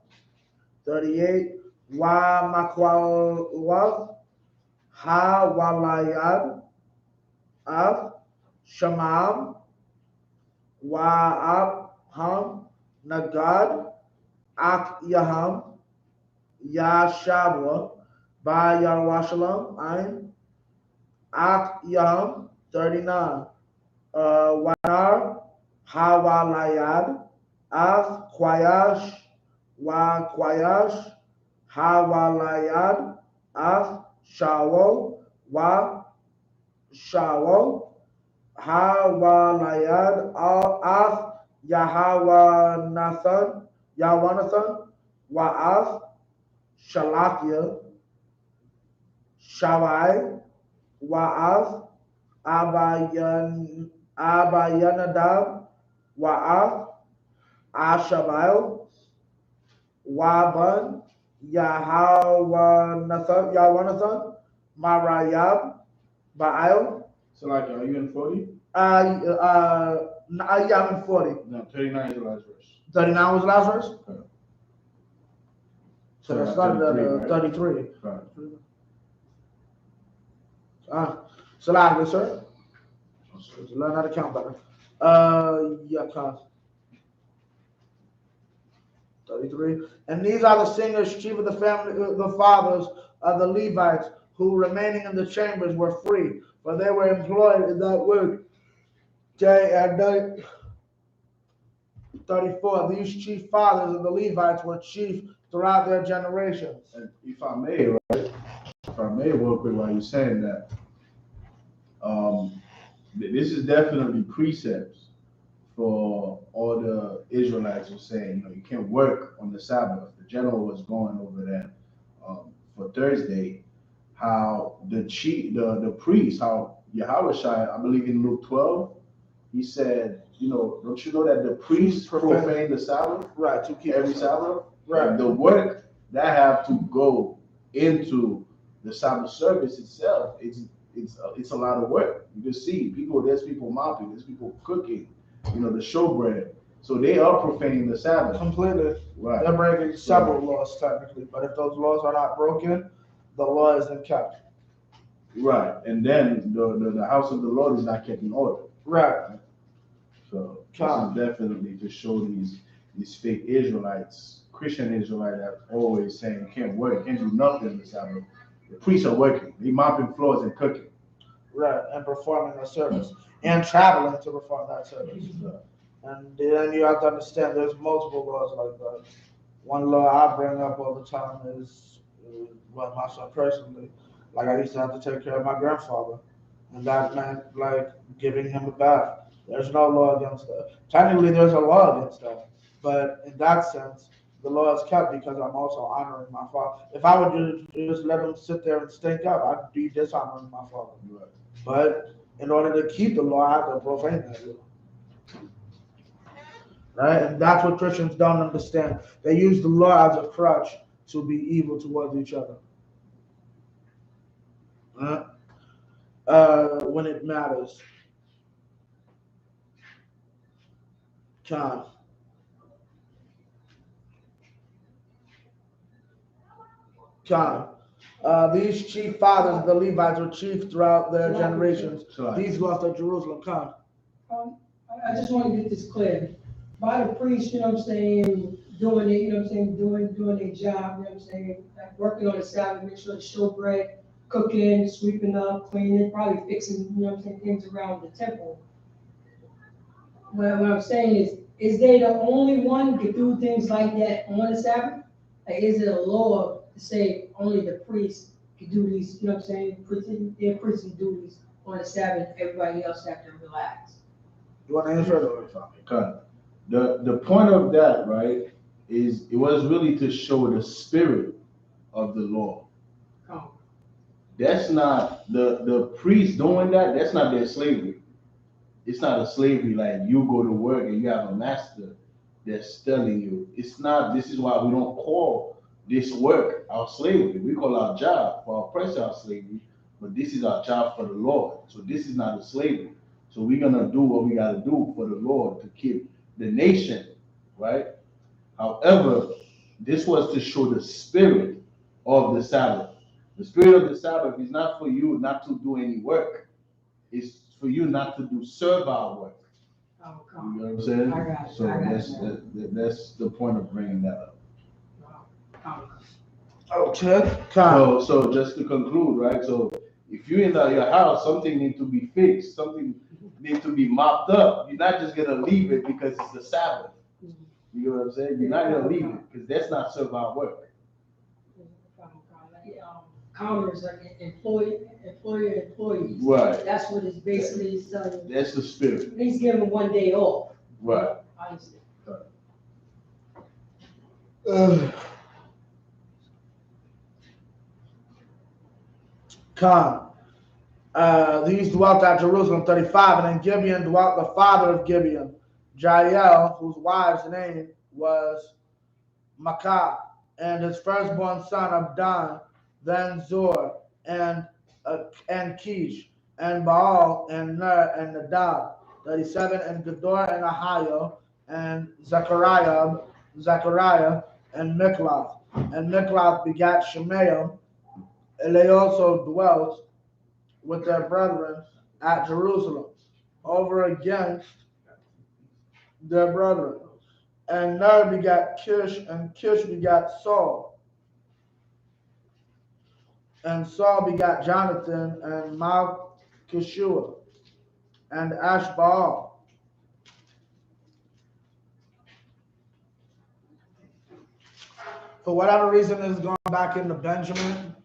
38 Wa Makwalwath Ha Walayad Af Shamam Wa Abham Nagad Ak Yaham Yashabwa Ba Yarwashalam Ain Ak Yaham 39 Wanar Hawalayad Af Kwayash Wa Kwayash Hawalayad Af Shawo Wa Shawo Hawalayad Af Yawanathan Wa Af Shalakia Shawai Wa'af Abayanadab Wa'af Ashabail Waban Yawanathan Marayab Baal. So like, are you in 40? Yeah, I'm in 40. No, 39 is the last verse. 39 was the last verse? Okay. So that started at 33. Right. Salami, sir. Learn how to count better. Yeah, 33. And these are the singers, chief of the family, the fathers of the Levites, who remaining in the chambers were free, for they were employed in that work day and night. 34. These chief fathers of the Levites were chief throughout their generations. And if I may, right? If I may, real quick, while you're saying that, this is definitely precepts for all the Israelites who saying, you can't work on the Sabbath. The general was going over that for Thursday, how the priest, how Yahushua, I believe in Luke 12, he said, don't you know that the priests profane the Sabbath? Right, to keep every Sabbath? Right. And the work that have to go into the Sabbath service itself, it's a lot of work. You can see there's people mopping, there's people cooking, the showbread. So they are profaning the Sabbath. Completely. Right. They're breaking several laws technically, but if those laws are not broken, the law isn't kept. Right. And then the house of the Lord is not kept in order. Right. So this is definitely to show these fake Israelites, Christian Israelites that always saying you can't work, can't do nothing in the Sabbath. The priests are working. They mopping floors and cooking. Right, and performing a service and traveling to perform that service. Right. And then you have to understand there's multiple laws like that. One law I bring up all the time is, well, my son personally, like I used to have to take care of my grandfather, and that meant like giving him a bath. There's no law against that. Technically, there's a law against that, but in that sense, the law is kept because I'm also honoring my father. If I would just let him sit there and stink up, I'd be dishonoring my father. Right. But in order to keep the law, I have to profane that law. Right? And that's what Christians don't understand. They use the law as a crutch to be evil towards each other. When it matters. Time. These chief fathers of the Levites were chief throughout their generations. These lost at Jerusalem. I just want to get this clear. By the priests, doing it, doing their job, like working on the Sabbath, make sure the showbread, cooking, sweeping up, cleaning, probably fixing, things around the temple. What I'm saying is they the only one who can do things like that on the Sabbath? Like, is it a law to say only the priests can do these, their priestly duties on the Sabbath, everybody else have to relax? You want to answer it or something? The point of that, right, is it was really to show the spirit of the law. Oh. That's not the priest doing that. That's not their slavery. It's not a slavery like you go to work and you have a master that's telling you. It's not. This is why we don't call this work our slavery. We call our job for our oppressor our slavery, but this is our job for the Lord. So this is not a slavery. So we're gonna do what we gotta do for the Lord to keep the nation, right? However, this was to show the spirit of the Sabbath. The spirit of the Sabbath is not for you not to do any work. It's for you not to do servile work. Oh, you know what I'm saying? I got it. So that's the point of bringing that up. Okay. So just to conclude, right? So if you're in your house, something needs to be fixed, something needs to be mopped up. You're not just gonna leave it because it's the Sabbath. You know what I'm saying? You're not gonna leave it because that's not servile work. Counters are employees. Right. That's what it's basically telling. That's the spirit. He's giving 1 day off. Right. I understand. These dwelt at Jerusalem, 35, and in Gibeon dwelt the father of Gibeon, Jael, whose wife's name was Makah, and his firstborn son Abdan, then Zor, and Kish, and Baal, and Ner, and Nadab, 37, and Gedor, and Ahio, and Zechariah, and Mikloth, and Nicholas begat Shemaiah, and they also dwelt with their brethren at Jerusalem, over against their brethren. And Ner begat Kish, and Kish begat Saul. And Saul begat Jonathan, and Malchishua, and Ashbaal. For whatever reason, it's going back into Benjamin,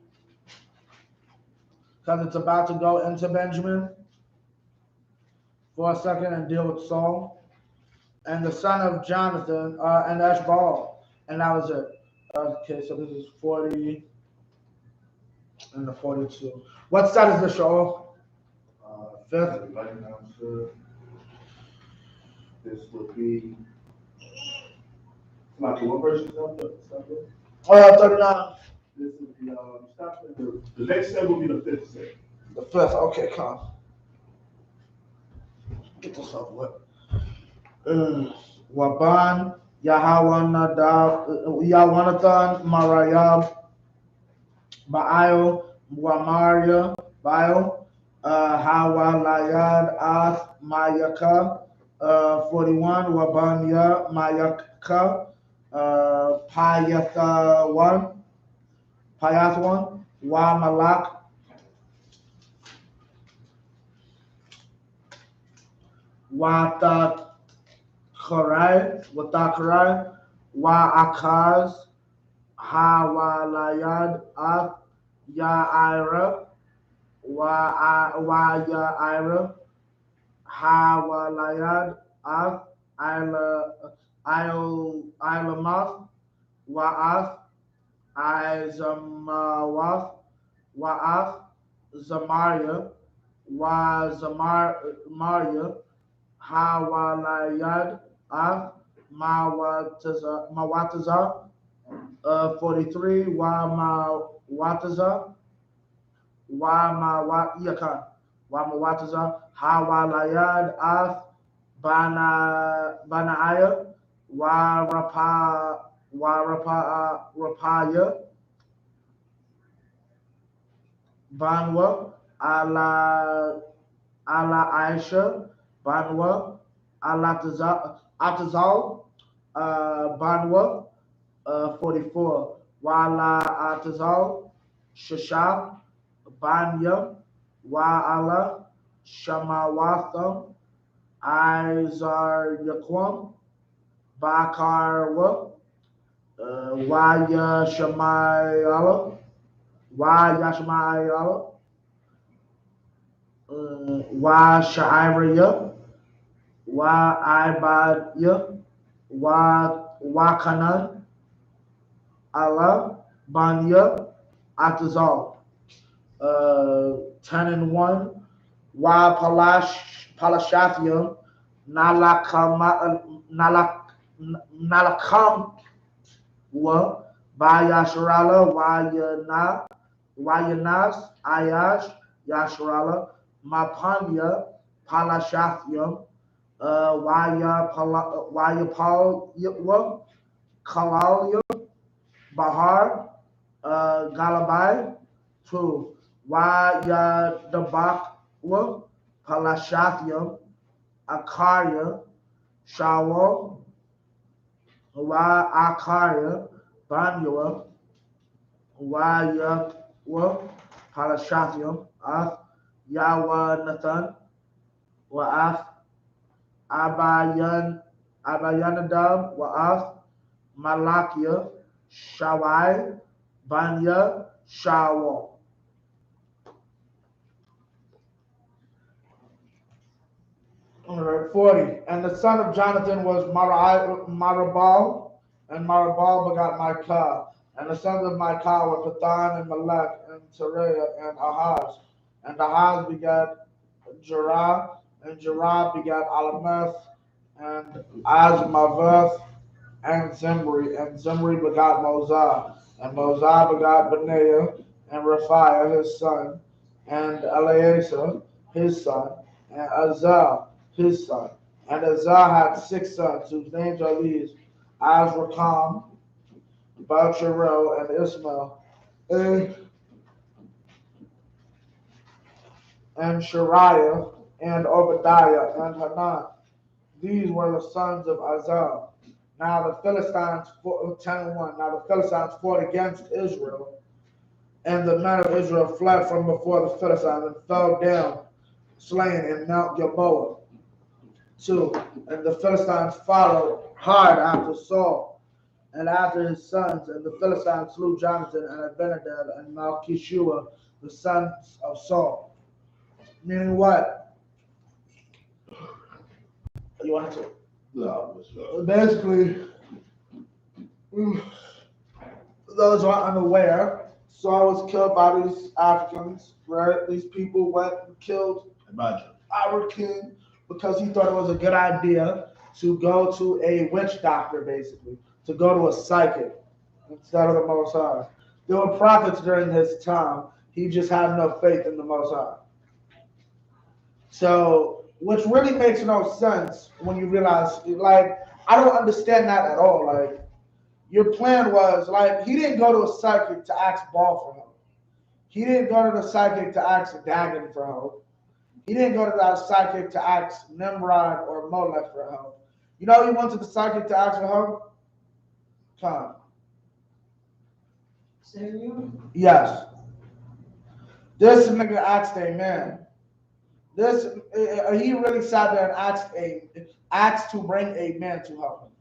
because it's about to go into Benjamin for a second and deal with Saul. And the son of Jonathan, and Ashbaal. And that was it. Okay, so this is 40 and the 42. What side is this, Shaul? Fifth. Right now, sir. This would be. Like what verse is up there? 39. This is the stop at the next step will be the fifth step. The fifth. Okay, come. Get this up with. Waban, Yawanathan, Marayab, Baal, Wamaria, Baal, Hawalayad, Ath, Mayaka, 41, Wabanya, Mayaka, Payath 1, Wamalak, Watakarai, Waakaz, Hawalayad, Ath, Yaira, Yaira, Hawalayad, Ath, Ilamath, Waath, Izamawath, Waath, Zamaria, Zamaria, Hawalayad, Ath, Mawataza, 43, Wamawataza, Wamawataza, Hawalayad, Ath, Banaiah, Rapaya, Banwa, Ala Aisha, Banwa, Atazal, Banwa, 44, Wala Atazal, Shashab, Banya, Wa'ala, Shamawatham, Izar Yaquam, Bakarwa, Waya Shamayala, Wa Sha'iriya, Wa Ibadya, Wa Kanan, Allah, Banya, Atazal, 10 and 1, Wa Palashathium, Nalakam, Wa Bayasharala, Wayanas, Ayash, Yasharala, Mapanya, Palashathium, Waya Pal, Kalalia, Bahar, Galabai, 2, Waya Dabakwa, Palashathium, Akaria, Shawal, Wa Akaria, Banyua, Wayakwa, Palashathium, Ath, Yawanathan, Wa'ath, Abayanadab, Wa'ath, Malakia, Shawai, Banya, Shawal. All right, 40. And the son of Jonathan was Marabal, and Marabal begot Micah. And the sons of Micah were Pathan and Melech and Tereah and Ahaz. And Ahaz begat Jerah, and Jerah begat Alameth and Azmaveth and Zimri begot Mozah, and Mozah begot Benaiah and Raphiah his son, and Eleazar his son, and Azal his son. And Azal had 6 sons, whose names are these: Azrikam, Balcherel, and Ismail, and Shariah, and Obadiah, and Hanan. These were the sons of Azal. Now the Philistines, 10:1. Now the Philistines fought against Israel, and the men of Israel fled from before the Philistines and fell down, slain in Mount Gilboa. 2. And the Philistines followed hard after Saul and after his sons, and the Philistines slew Jonathan and Abinadab and Malchishua, the sons of Saul. Meaning what? You want to? No, Basically, those who are unaware, Saul was killed by these Africans, right? These people went and killed our king because he thought it was a good idea to go to a witch doctor, basically, to go to a psychic instead of the Most High. There were prophets during his time. He just had no faith in the Most High. So, which really makes no sense when you realize, like, I don't understand that at all. Like, your plan was, like, he didn't go to a psychic to ask Baal for help. He didn't go to the psychic to ask Dagon for help. He didn't go to that psychic to ask Nimrod or Molech for help. You know, he went to the psychic to ask for help? Come. Samuel? Yes. This nigga asked a man. He really sat there and asked to bring a man to help him.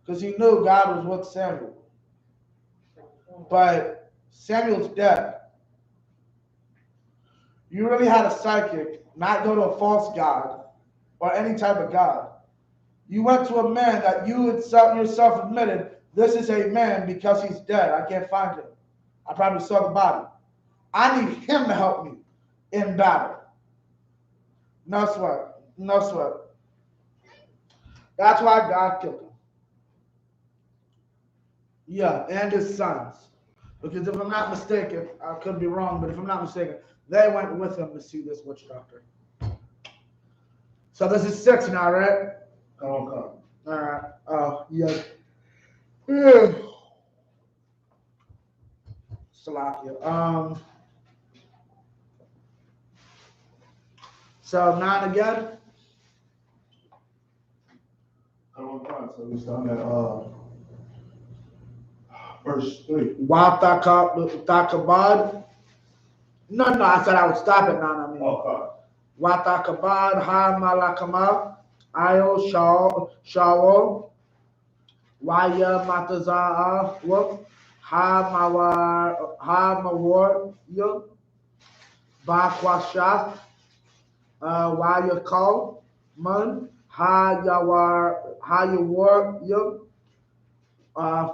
Because he knew God was with Samuel. But Samuel's dead. You really had a psychic not go to a false god or any type of god. You went to a man that you yourself admitted, this is a man because he's dead. I can't find him. I probably saw the body. I need him to help me in battle. No sweat. No sweat. That's why God killed him. Yeah, and his sons. Because if I'm not mistaken, I could be wrong, but if I'm not mistaken, they went with him to see this witch doctor. So this is 6 now, right? Come on. All right. Oh, yeah. Yeah. Salakia. So 9 again. Come on. So we start at verse 3. Watakabad. No, I said I would stop at 9. I mean. Okay. Watakabad ha malakama ayo shawo waya matazaa ha mawar yo bakwasha waya call man ha yawar yo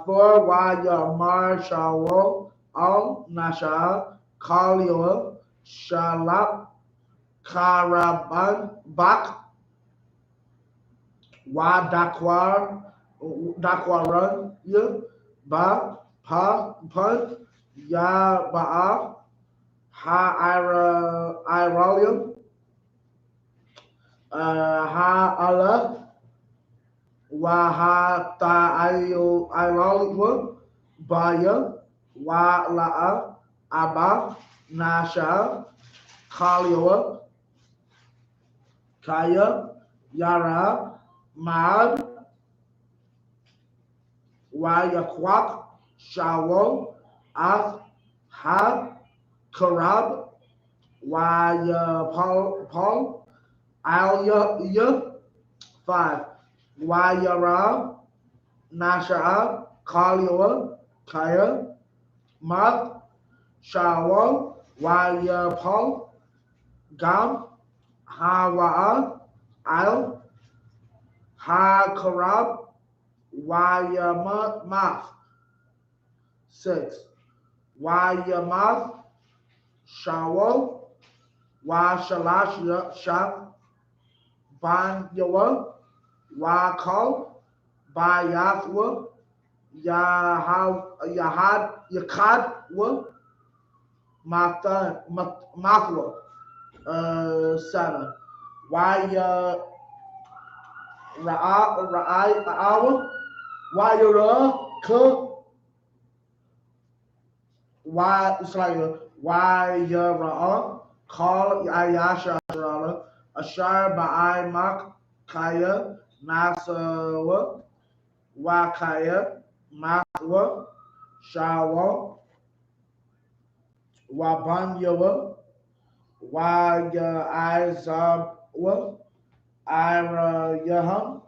for waya mar shawo al nasha kalio shalap Karaban Bak Wa Dakwaran Ya Ba Pa Pun Ya Ba'a Ha Iralium Ha Allah Wa Ha Ta Iralium Baya Wa La'a Abba Nasha Kalioa Kaya, Yara, Maad, Wayakwak, Shawo, Ath, Had, Karab, Wayapal, Alya, 5, Wayara, Nasha'a, Kalioa, Kaya, Math, Shawo, Wayapal, Gam, Hawa'a, Al, Ha Karab, Wayamath. 6. Wayamath, Shawo, Washalash Shaf, Ban Yawa, Wakal, Bayathwa, Yahad, Yakadwa, Mathwa. 7. Why Ra'awa Wayura, Cook, it's like Wayura, Call Ayasha, Ashar Ba'ai Mak, Kaya, Nasawa, Wakaya, Makwa, Shawa, Wabanyawa, Waya Izabwa, Ira Yaham,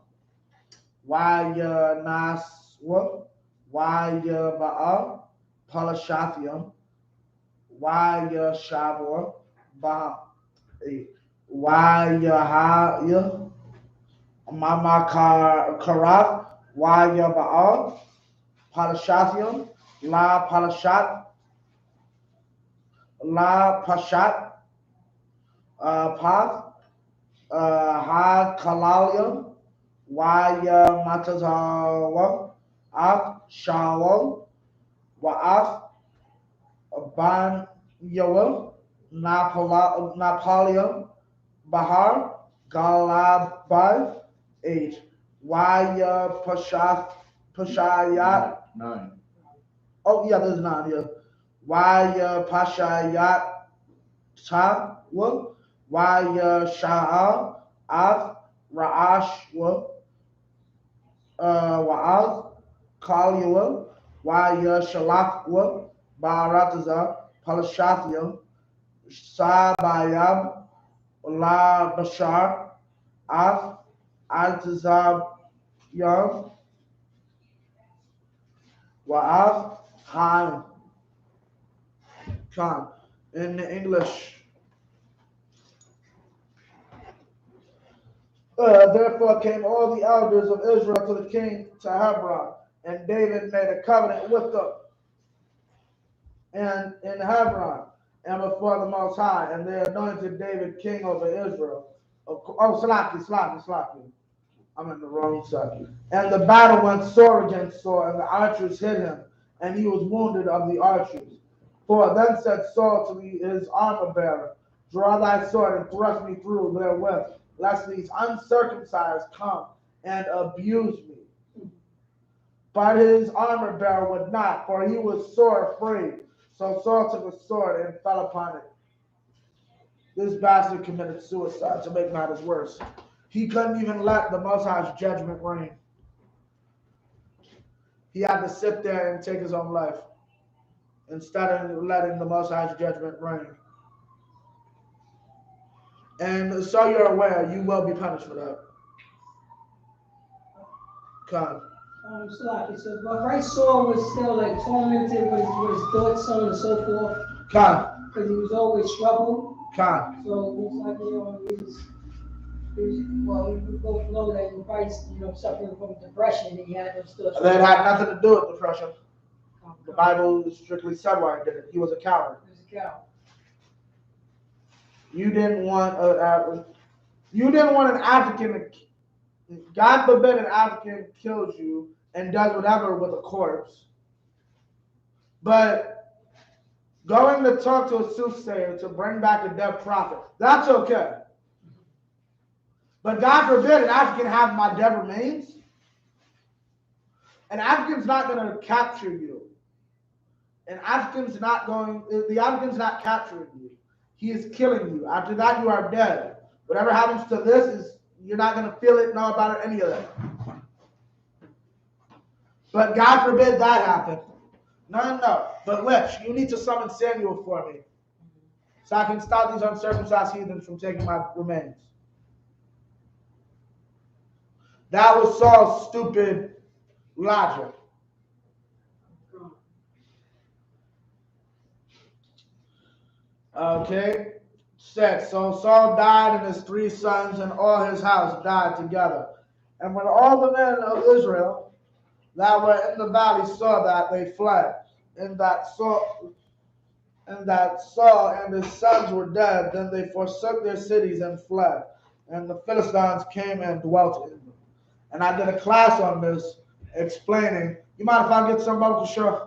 Waya Naswa, Waya Ba'a, Palashathium, Waya Shabwa, Baha, Waya Haya, Mama Karath, Waya Ba'a, Palashathium, La Palashat, La Pashat, Path, Ha Kalalium, Waya Matazawa, Ak Shawal, Wa'af, Ban Yoel, Napoleon, Bahar, Galabai, 8. Waya Pashayat. 9. Oh, yeah, there's 9 here. Waya Pashayat Ta, Waya Sha'a, Av, Ra'ash, Wa'az, Kaliwa, Waya Shalak, Barataza, Palashathium, Sabayab, La Bashar, Af, Altazab Yam, Wa'af, Han, Khan. In English, therefore came all the elders of Israel to the king to Hebron, and David made a covenant with them and in Hebron and before the Most High, and they anointed David king over Israel. Slaki. I'm in the wrong side. And the battle went sore against Saul, and the archers hit him, and he was wounded of the archers. For then said Saul to his armor bearer, draw thy sword and thrust me through therewith, lest these uncircumcised come and abuse me. But his armor bearer would not, for he was sore afraid. So Saul took a sword and fell upon it. This bastard committed suicide, to make matters worse. He couldn't even let the Most High's judgment reign. He had to sit there and take his own life instead of letting the Most High's judgment reign. And so you're aware, you will be punished for that. Come. So, but right, Saul was still like tormented with his thoughts, so on and so forth. Come. Because he was always troubled. Come. So it looks like, we both know that he was probably, suffering from depression, and he had those thoughts. That had nothing to do with depression. The Bible strictly said why he did it. He was a coward. He was a coward. You didn't want an African. God forbid an African kills you and does whatever with a corpse. But going to talk to a soothsayer to bring back a dead prophet, that's okay. But God forbid an African have my dead remains. An African's not going to capture you. The African's not capturing you. He is killing you. After that, you are dead. Whatever happens to this is, you're not going to feel it, know about it, any of that. But God forbid that happen. No. But Lich, you need to summon Samuel for me, so I can stop these uncircumcised heathens from taking my remains. That was Saul's stupid logic. Okay. 6. So Saul died, and his 3 sons and all his house died together. And when all the men of Israel that were in the valley saw that, they fled. And that Saul and his sons were dead, then they forsook their cities and fled. And the Philistines came and dwelt in them. And I did a class on this, explaining. You mind if I get some Baruch Shah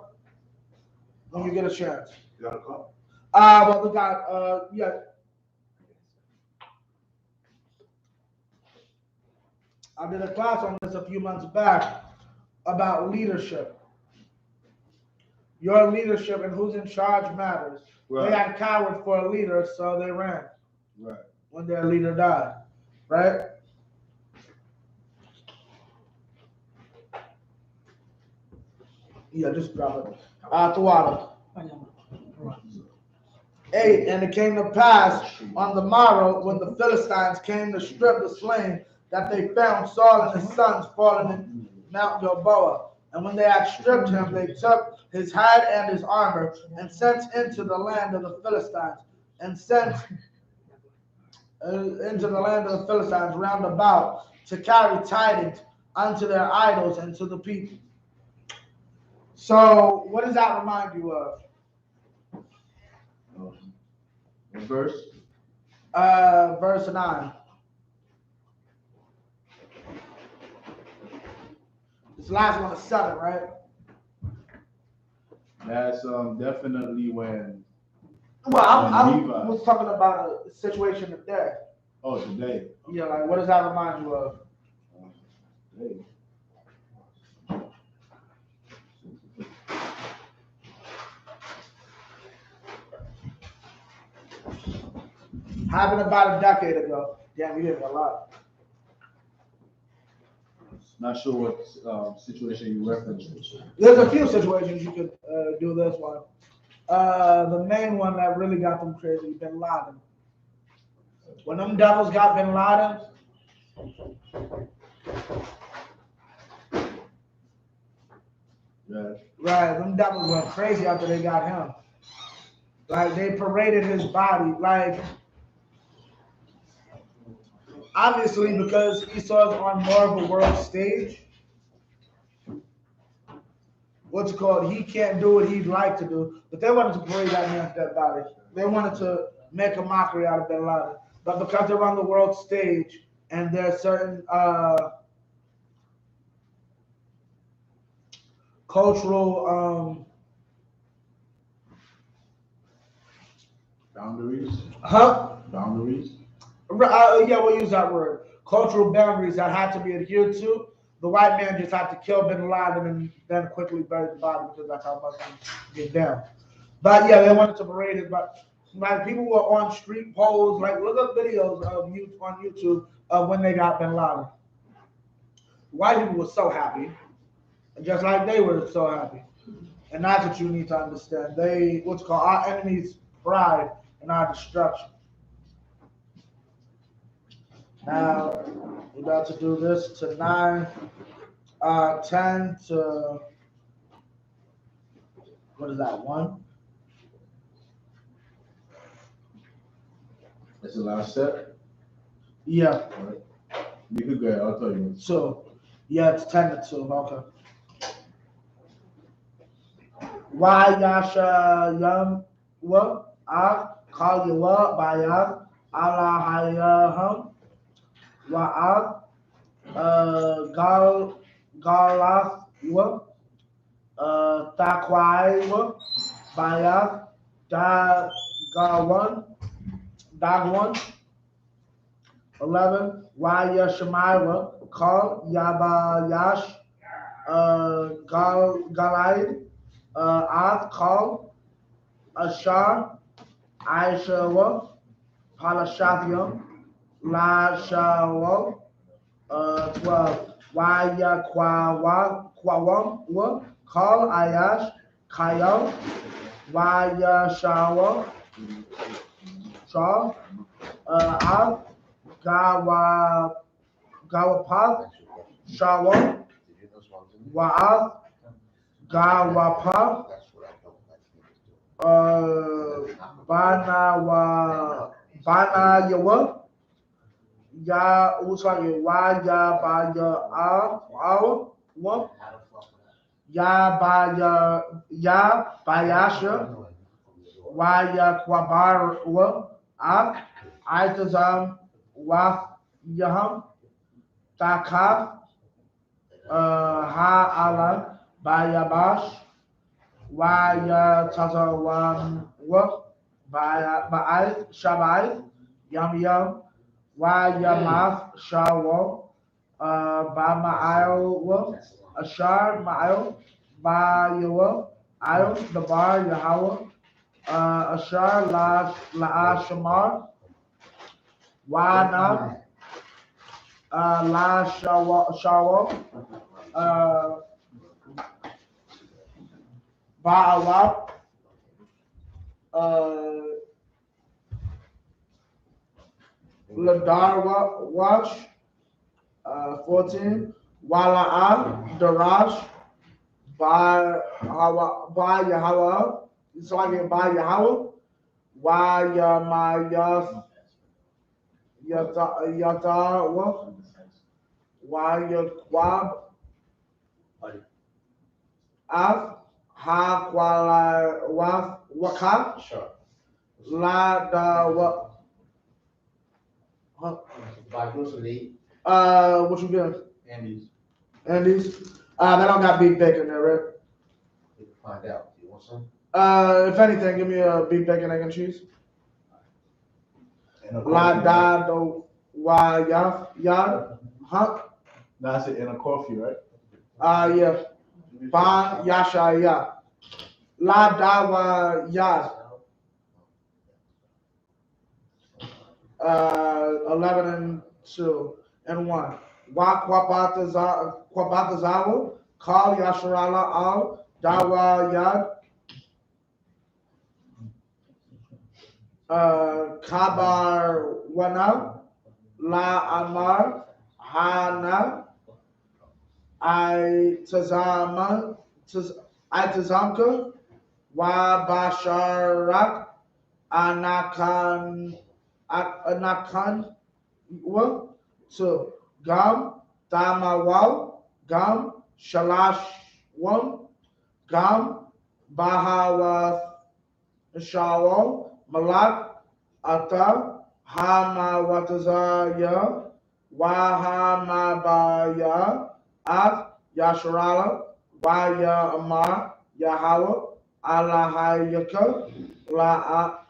when you get a chance? You got a call? Well, we got, yeah. I did a class on this a few months back. about leadership. Your leadership and who's in charge matters. They had a coward for a leader, so they ran. Right. When their leader died. Right? Yeah, just drop it. Out the water. 8, and it came to pass on the morrow when the Philistines came to strip the slain, that they found Saul and his sons fallen in Mount Gilboa. And when they had stripped him, they took his head and his armor, and sent into the land of the Philistines, and sent into the land of the Philistines round about to carry tidings unto their idols and to the people. So, what does that remind you of? What verse? Verse 9. This last one is 7, right? That's definitely when. Well, I Levi. was talking about a situation today. Oh, today. Yeah, like what does that remind you of? Today. Happened about a decade ago. Damn, you did a lot. Not sure what situation you referenced. There's a few situations you could do this one. The main one that really got them crazy, Bin Laden. When them devils got Bin Laden, right, them devils went crazy after they got him. Like, they paraded his body. Like, obviously, because Esau's on more of a world stage, what's it called? He can't do what he'd like to do. But they wanted to parade that man's dead body. They wanted to make a mockery out of Bin Laden. But because they're on the world stage and there's certain cultural Boundaries. Boundaries. Yeah, we'll use that word. Cultural boundaries that had to be adhered to. The white man just had to kill Bin Laden and then quickly bury the body because that's how Muslims get down. But yeah, they wanted to parade it. But like people were on street poles. Like look up videos of you on YouTube of when they got Bin Laden. White people were so happy, just like they were so happy. And that's what you need to understand. They what's called our enemies' pride and our destruction. Now, we're about to do this to 9, 10 to, what is that, 1? That's the last step? Yeah. All right. You could go ahead, I'll tell you. So, yeah, it's 10 to 2, okay. Why Yasha Yam wa call you up by Allah Hayaham Wa'ad Galath wa Takwai wa Bayat Dagwan 11 Waya Shemaiwa call Yabayash Galai Ad call Ashar Aisha Palashathia La Shawa 12 Waya Kwawam wa call Ayash Kayal Waya Shawa Shaw Ad Gawapath Shawa Wa'ath Gawapa Bana Yawa Ya Usagi Wa Ya Ba Ya Ya Bayasha Wa Ya Kwabar Wa Aitazam Wa Yaham Takaf Ha Ala Bayabash Waya Tazawan Wa Ba'al Shabai Yam Yam Waya Math Shawo Bama'al Wa Ashar, Ma'il, Ba Il, Dabar, Yahweh, Ashar, La Shamar, Wana, La Shawal, Ba'awab, Ladar Wash, 14, Wala'ah, Darash, Ba Yahweh, so I get Ba Yahweh, Wa Yamayas, Yatawa, Wa Yakwab, Af, Ha Kwala Waka, Sure. La Da Wa. By grocery. What you get? Andy's. Andy's. They don't got beef bacon there, right? We can find out. You want some? If anything, give me a beef bacon, egg and cheese. La da do wa ya huh? That's it in a coffee, right? Yeah. Ba yasha ya. La da wa ya. 11 and 2 and 1. Wa kwabatazawa. Kal yasharala al dawa yad. Kabar wana. La amar hana. I tazamka. Wa basharak. Anakan wa. So gam tamawal gam shalash one gam bahawa shawal malak ata hama watazaya wahama baya af yasharala waya amar yahawa alahayaka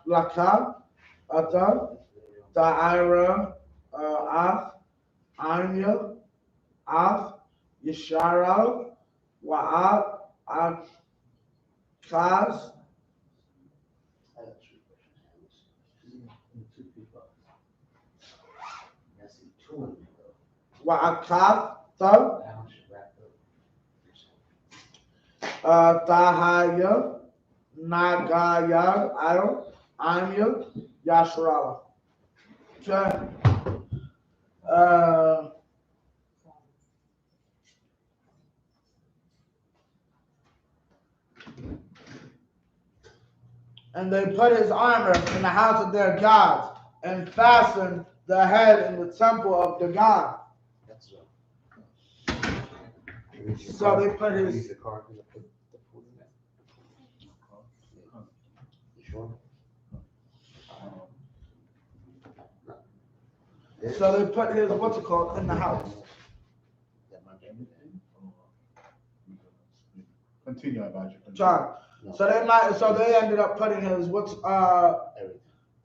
laka ata ta'ira af anya af yashara wa af kaz I got 3 questions. That's 2 of them. wa akaf ta How much is wrapped up? tahaya nagaya anya yashara. Okay. And they put his armor in the house of their gods and fastened the head in the temple of the god. That's So they put his. Use the card and put the food in there. You sure? So they put his what's it called in the house. Continue about your John. So they ended up putting his Everything.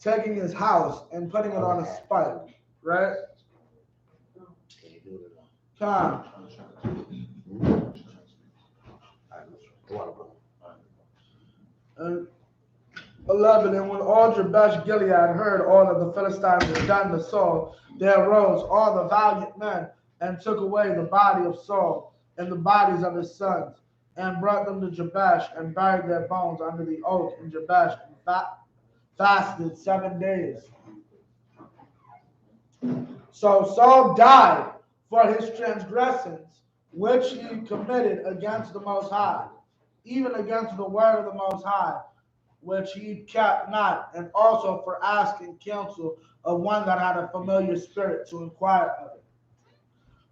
taking his house and putting it on a spike, right? Can you do it or John. And 11, and when all Jabesh Gilead heard all that the Philistines had done to Saul, there arose all the valiant men and took away the body of Saul and the bodies of his sons and brought them to Jabesh and buried their bones under the oak in Jabesh and fasted 7 days. So Saul died for his transgressions which he committed against the Most High, even against the word of the Most High, which he kept not, and also for asking counsel of one that had a familiar spirit to inquire of it.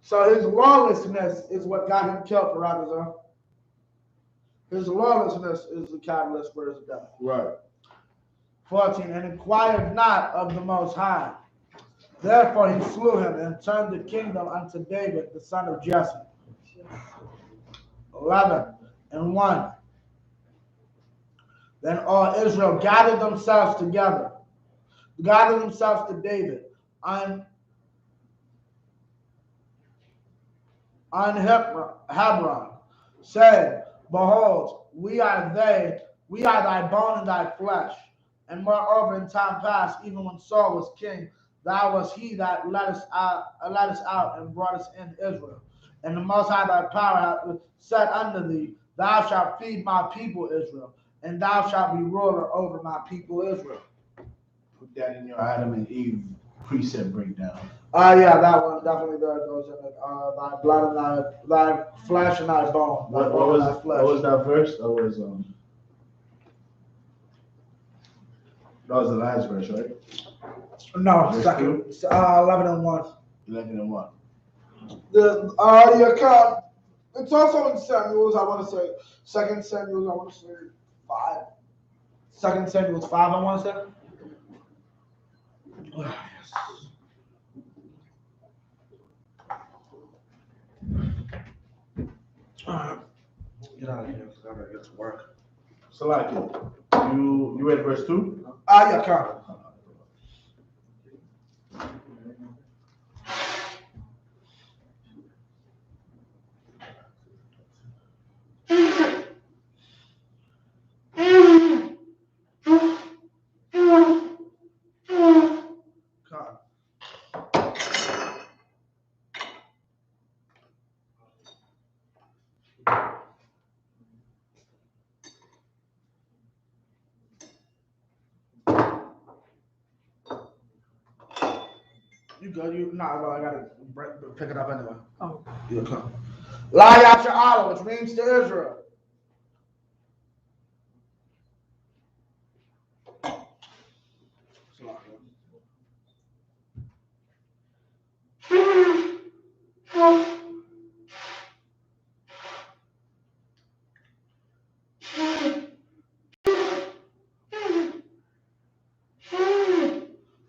So his lawlessness is what got him killed, Radazar. His lawlessness is the catalyst for his death. Right. 14, and inquired not of the Most High. Therefore he slew him and turned the kingdom unto David, the son of Jesse. 11 and 1. Then all Israel gathered themselves to David, on Hebron, said, Behold, we are thy bone and thy flesh. And moreover, in time past, even when Saul was king, thou was he that led us out and brought us in Israel. And the Most High thy power hath said unto thee, Thou shalt feed my people Israel, and thou shalt be ruler over my people Israel. Put that in your Adam and Eve precept breakdown. Yeah, that one definitely there goes in it. Thy blood and thy flesh and thy bone. What was that verse? That was the last verse, right? No, Verse second. 11 and 1. 11 and 1. It's also in Samuel's, I want to say. 2 Samuel's, I want to say 5. 2 Samuel's 5, I want to say. Yes. Get out of here, because I gotta get to work. Salaki, you read verse 2? Yeah, come. You good? I gotta pick it up anyway. Oh. You come. Layat Sha'ala, which means to Israel.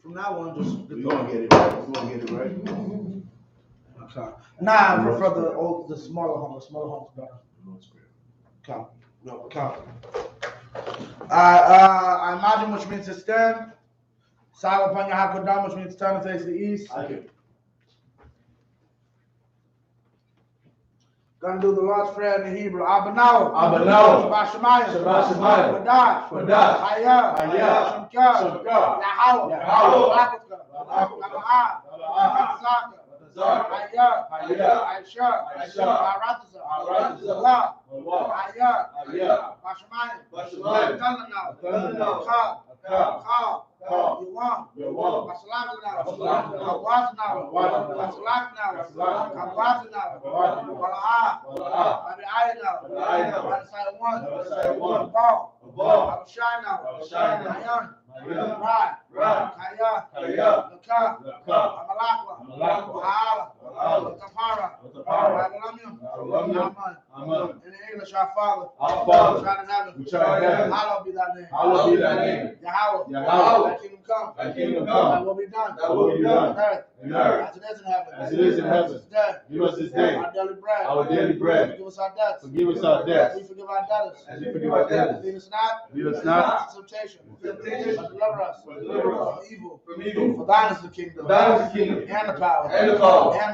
From now on, just We're gonna get it right. We're gonna get it right. okay. Nah, I prefer the smaller home. The smaller home's better. Come. No, come. I imagine, which means to stand. Sal upon your hakodam, which means turn and face the east. I can. Gonna do the Lord's Prayer in the Hebrew. Abanao. Abanao. Shabbat Shemayim. Wadash. Wadash. Hayah. Hayah. Shemkah. Shemkah. Yahawah. Yahawah. Laba'ah. Laba'ah. Hayah. Aisha. Aratazah. Allah. Hayah. Bashamayim. Tananao. Ka. Yuwan. Basalag now. Kawaz now. Basalag now. Kawaz now. Wala'ah. Abi'ayah now. Banisai one. Ball. Abishai now. Mayan. Right. Kaya. Laka. Amalakwa. Ta'ala. Tapara. Amen. In English, our Father. Which art in heaven. Hallowed be thy name. Yahweh. Thy kingdom come. Thy will be done. On earth. As it is in heaven. Give us this day our daily bread. Forgive us our debts. As we forgive our debtors. Lead us not into temptation. But deliver us from evil. For thine is the kingdom. And the power. And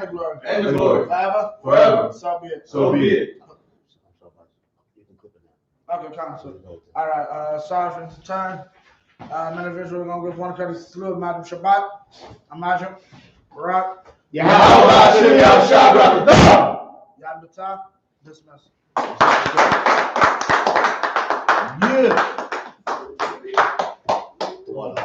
the glory. Forever. So be it. Okay, counsel. All right, Sergeant's turn. Men of Israel, we're going to give one courtesy salute. Madam Shabbat. Imagine. Barak. Yahweh Hashem Yahshua Barakatah. Yad B'tah. Dismiss. Yeah.